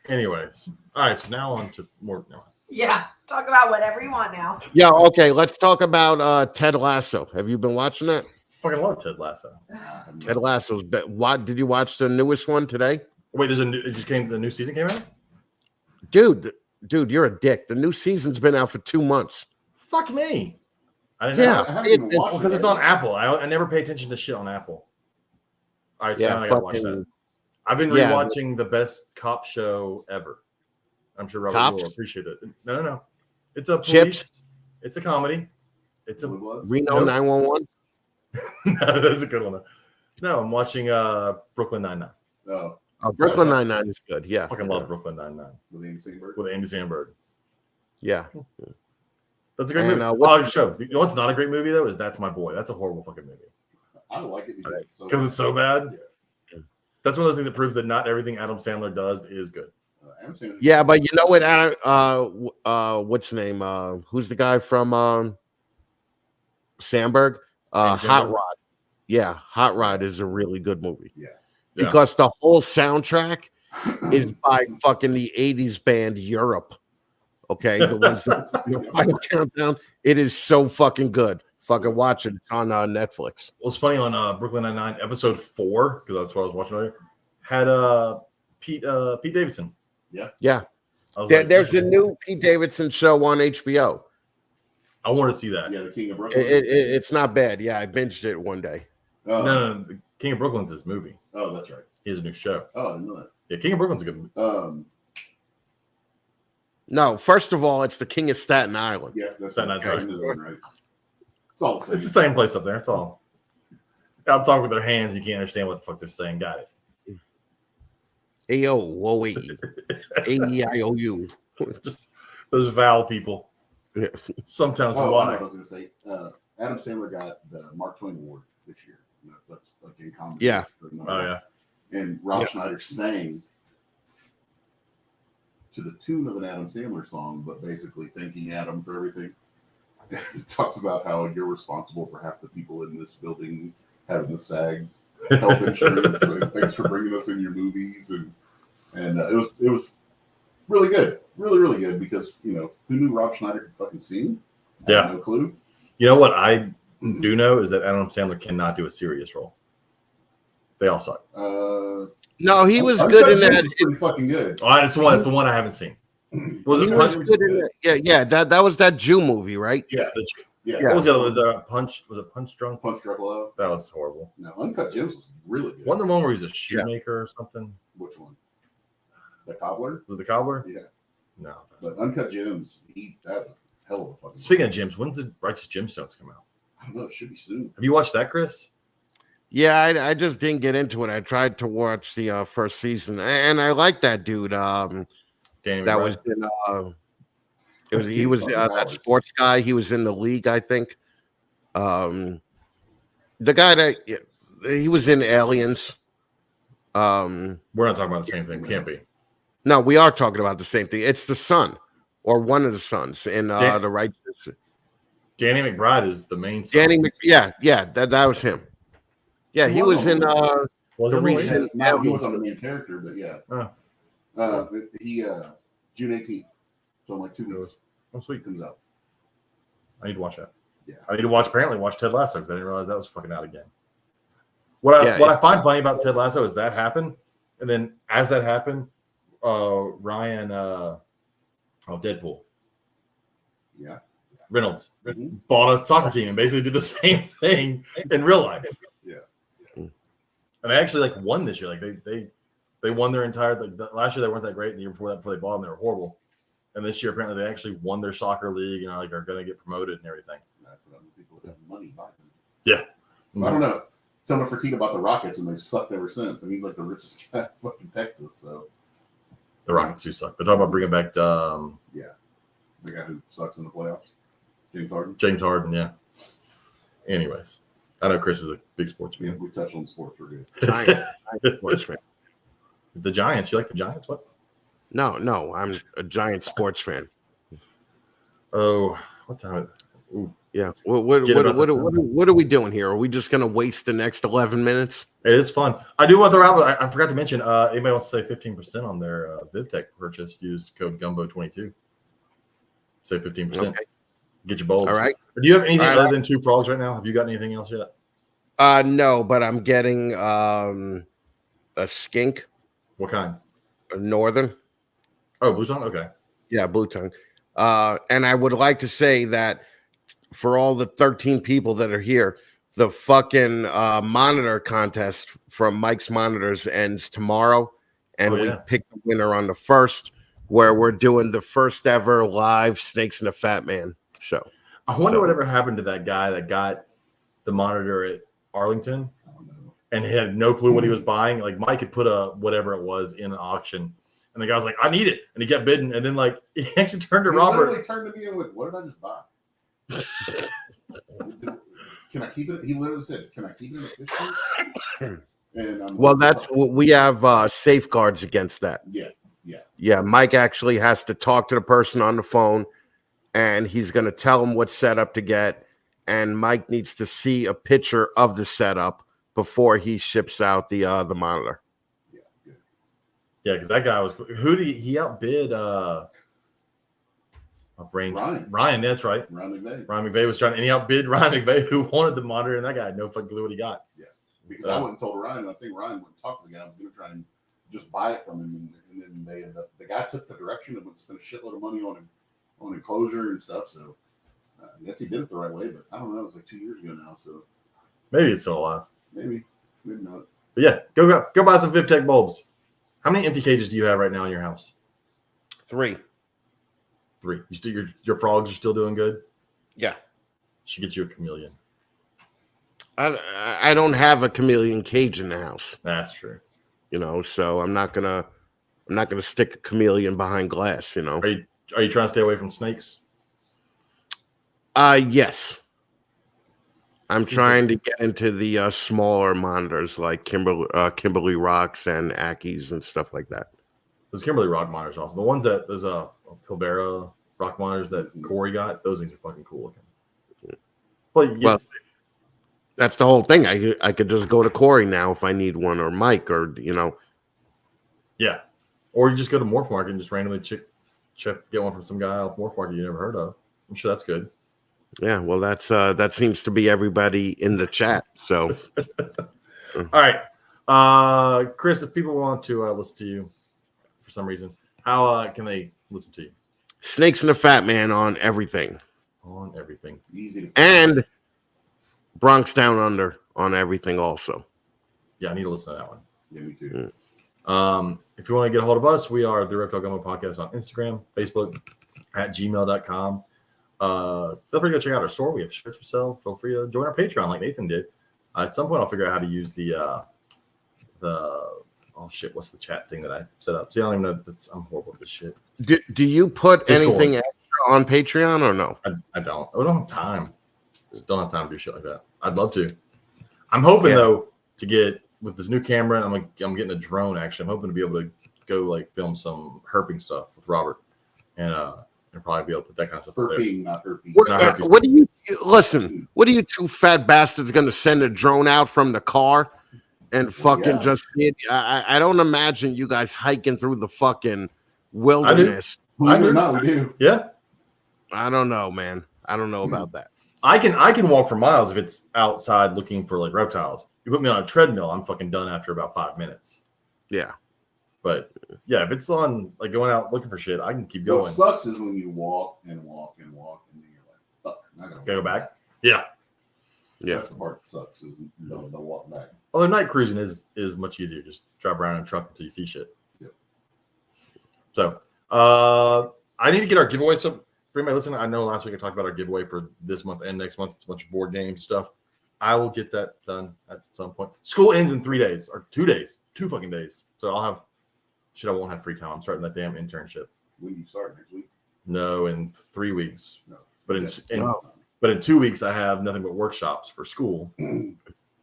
anyways, all right. So now on to more. No. Yeah. Talk about whatever you want now. Yeah. Okay. Let's talk about Ted Lasso. Have you been watching that? Fucking love Ted Lasso. Ted Lasso's. What did you watch the newest one today? Wait, there's a new. It just came. The new season came out. Dude, you're a dick. The new season's been out for 2 months. Fuck me. I didn't Yeah. know. I haven't even watched Because it it's yet. on Apple. I never pay attention to shit on Apple. All right, so Yeah, now I gotta watch fucking- that. I've been Yeah. rewatching the best cop show ever. I'm sure Robert Cops? will appreciate it. No. It's a police. Chips? It's a comedy. It's a Blue Bloods? Reno Nope. 911. no, that's a good one. No, I'm watching Brooklyn Nine-Nine. Oh, Brooklyn Nine-Nine is good. Yeah. I fucking love Brooklyn Nine-Nine with Andy Samberg. with Andy Samberg. Yeah. That's a great And, movie. what- Show. You know what's not a great movie though? Is That's My Boy. That's a horrible fucking movie I like it because it's so bad. Yeah. That's one of those things that proves that not everything Adam Sandler does is good. Adam Sandler- Yeah, but you know what? What's the name? Who's the guy from Sandberg? Andy Hot Samberg? Rod. Yeah, Hot Rod is a really good movie. Yeah. Yeah. Because the whole soundtrack is by fucking the 80s band Europe. Okay, the ones that countdown. It is so fucking good. Fucking watch it. It's on Netflix. What's funny on Brooklyn Nine-Nine episode 4, because that's what I was watching earlier, had Pete Davidson. Yeah. I was There's a new Pete Davidson show on HBO. I want to see that. Yeah, the King of Brooklyn. It's not bad. Yeah, I binged it one day. Oh, No, the King of Brooklyn's his movie. oh, that's right. He has a new show. Oh, I didn't know Yeah, King of Brooklyn's a good movie. that. No, first of all, it's the King of Staten Island. Yeah, that's That not right. right. Right. It's all the same. It's the same place up there. That's all. I'll talk with their hands. You can't understand what the fuck they're saying. Got it. Ayo, whoa, A-E-I-O-U. Just those vowel people. Yeah. Sometimes Oh, I know why. what I was going to say. Adam Sandler got the Mark Twain Award this year. That's like in comedy. Yeah. Oh yeah. And Rob Yeah. Schneider sang to the tune of an Adam Sandler song, but basically thanking Adam for everything. It talks about how you're responsible for half the people in this building having the SAG health insurance. And thanks for bringing us in your movies, and it was really good, really good, because who knew Rob Schneider could fucking sing? I had Yeah. no clue. You know what I do know is that Adam Sandler cannot do a serious role. They all suck. No, he was Uncut good in Gems that. was pretty fucking good. Oh, it's the one I haven't seen. Was He it was Punch? good in that. Yeah. That was that Jew movie, right? Yeah, The- yeah. What was the other? Was the Punch? Was it Punch Drunk? Punch Drunk Love. That was horrible. No, Uncut Gems was really good. Wasn't the one where he's a shoemaker or something? Which one? The Cobbler. Was it the cobbler? Yeah, No. That's but Uncut Gems, that was a hell of a fucking. Speaking of gyms, when's the Righteous Gemstones come out? I don't know. It should be soon. Have you watched that, Chris? Yeah, I just didn't get into it. I tried to watch the first season, and I like that dude. Danny That McBride? was in. He was that sports guy. He was in the league, I think. The guy that he was in Aliens. We're not talking about the same thing. Can't be. No, we are talking about the same thing. It's the son, or one of the sons in Dan- the Righteous. Danny McBride is the main. son. Yeah, that was him. Yeah, he was in Was the it recent- really? No, he was on the main character, but yeah. Oh. He June 18th, so in like 2 weeks, Oh, sweet. it comes out. I need to watch that. Yeah. I need to watch Ted Lasso because I didn't realize that was fucking out again. What Yeah, I find funny about Ted Lasso is that happened, and then as that happened, Ryan, Deadpool, Yeah. Reynolds Mhm. bought a soccer team and basically did the same thing in real life. Yeah. And they actually won this year. Like they won their entire last year they weren't that great. And the year before they bought them, they were horrible. And this year apparently they actually won their soccer league and are going to get promoted and everything. That's what other people that have money buy them. Yeah. I don't know. Someone Fertitta about the Rockets, and they've sucked ever since. And he's like the richest guy in fucking Texas. So The Rockets do suck. They're talking about bringing back The guy who sucks in the playoffs. James Harden. James Harden, yeah. Anyways, I know Chris is a big sports Yeah, fan. we touched on sports. We're good. Giant sports fan. The Giants, you like the Giants? What? No, I'm a giant sports fan. Oh, what time is it? Ooh, Yeah. Get about the time. What are we doing here? Are we just gonna waste the next 11 minutes? it is fun. I do want to throw out, I forgot to mention, anybody wants to save 15% on their VivTech purchase, use code Gumbo22. Save 15%. Okay. Get your bulbs. All right. Do you have anything All right. other than 2 frogs right now? Have you got anything else yet? No, but I'm getting a skink, What kind? a northern. Oh, blue tongue? Okay. Yeah, blue tongue. And I would like to say that for all the 13 people that are here, the fucking monitor contest from Mike's Monitors ends tomorrow, and we pick the winner on the 1st, where we're doing the first ever live Snakes and the Fat Man show. I wonder whatever happened to that guy that got the monitor at Arlington and he had no clue what he was buying. Like Mike had put a whatever it was in an auction, and the guy was like, "I need it," and he kept bidding, and then like he actually turned to Robert. Literally turned to me and went, "What did I just buy? Can I keep it?" He literally said, "Can I keep it in the fish tank?" And well, that's we have safeguards against that. Yeah. Mike actually has to talk to the person on the phone, and he's going to tell him what setup to get. And Mike needs to see a picture of the setup before he ships out the monitor. Yeah, because that guy was who did he outbid? Ryan, that's right. Ryan McVay was trying, and he outbid Ryan McVay, who wanted the monitor, and that guy had no fucking clue what he got. Yeah, because I went and told Ryan. I think Ryan went and talked to the guy. I was going to try and just buy it from him, and then they ended up. The guy took the direction and went to spend a shitload of money on enclosure and stuff. So I guess he did it the right way, but I don't know. It was like 2 years ago now, so Maybe it's still alive. maybe not. But yeah, go buy some VivTech bulbs. How many empty cages do you have right now in your house? 3. 3. Your frogs are still doing good? Yeah. Should get you a chameleon. I don't have a chameleon cage in the house. That's true. So I'm not gonna stick a chameleon behind glass. Are you trying to stay away from snakes? Yes. I'm trying to get into the smaller monitors like Kimberly Rocks and Ackies and stuff like that. Those Kimberly Rock monitors are awesome. The ones that those Pilbara rock monitors that Corey got, those things are fucking cool looking. Well, that's the whole thing. I could just go to Corey now if I need one, or Mike, or Yeah, or you just go to Morph Market and just randomly get one from some guy off Morph Market you never heard of. I'm sure that's good. Yeah, well, that seems to be everybody in the chat. So, all right, Chris, if people want to listen to you for some reason, how can they listen to you? Snakes and the Fat Man on everything. On everything. Easy to and Bronx Down Under on everything also. Yeah, I need to listen to that one. Yeah, me too. If you want to get a hold of us, we are the Reptile Gumbo Podcast on Instagram, Facebook, at gmail.com. Feel free to go check out our store. We have shirts for sale. Feel free to join our Patreon like Nathan did. At some point, I'll figure out how to use the what's the chat thing that I set up? See, I don't even know. I'm horrible at this shit. Do you put Discord. anything extra on Patreon or no? I don't. I don't have time. Just don't have time to do shit like that. I'd love to. I'm hoping though to get with this new camera. I'm getting a drone. Actually, I'm hoping to be able to go like film some herping stuff with Robert and probably be able to put that kind of stuff. Herping, not herping. What do you listen? What are you two fat bastards going to send a drone out from the car and fucking just see it? I don't imagine you guys hiking through the fucking wilderness. Believe it or not, we do. Yeah. I don't know, man. I don't know about that. I can walk for miles if it's outside looking for like reptiles. You put me on a treadmill, I'm fucking done after about 5 minutes. Yeah. But yeah, if it's on like going out looking for shit, I can keep going. What sucks is when you walk and walk and walk and then you're like, fuck, I gotta go back. Yeah. That's the part that sucks is the walk back. Although night cruising is much easier. Just drive around in a truck until you see shit. Yep. So I need to get our giveaway. So for anybody listening, I know last week I talked about our giveaway for this month and next month. It's a bunch of board game stuff. I will get that done at some point. School ends in 3 days or 2 days, 2 fucking days. So I'll have shit. I won't have free time. I'm starting that damn internship. When do you start next week? No, in 3 weeks. No. But in, Yes. in but in 2 weeks I have nothing but workshops for school.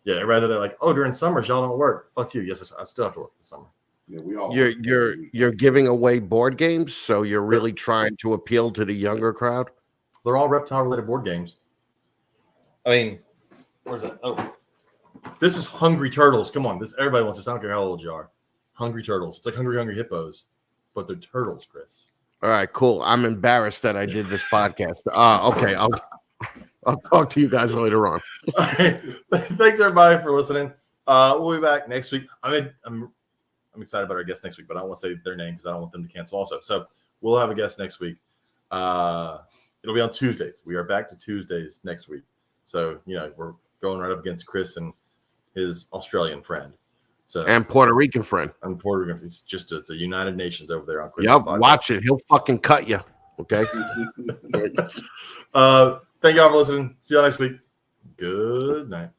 Yeah, rather they're like, oh, during summers y'all don't work. Fuck you. Yes, I still have to work this summer. Yeah, we all. You're giving away board games, so you're really trying to appeal to the younger crowd. They're all reptile related board games. I mean, where's that? Oh, this is Hungry Turtles. Come on, this everybody wants this. I don't care how old you are. Hungry Turtles. It's like Hungry Hippos, but they're turtles, Chris. All right, cool. I'm embarrassed that I did this podcast. Okay, I'll talk to you guys later on. All right. Thanks everybody for listening. We'll be back next week. I'm excited about our guest next week, but I don't want to say their name because I don't want them to cancel also. So we'll have a guest next week. It'll be on Tuesdays. We are back to Tuesdays next week. So, we're going right up against Chris and his Australian friend. So And Puerto Rican friend. I'm Puerto Rican. It's just it's a United Nations over there on Chris. Yep, watch it. He'll fucking cut you. Okay. Thank y'all for listening. See y'all next week. Good night.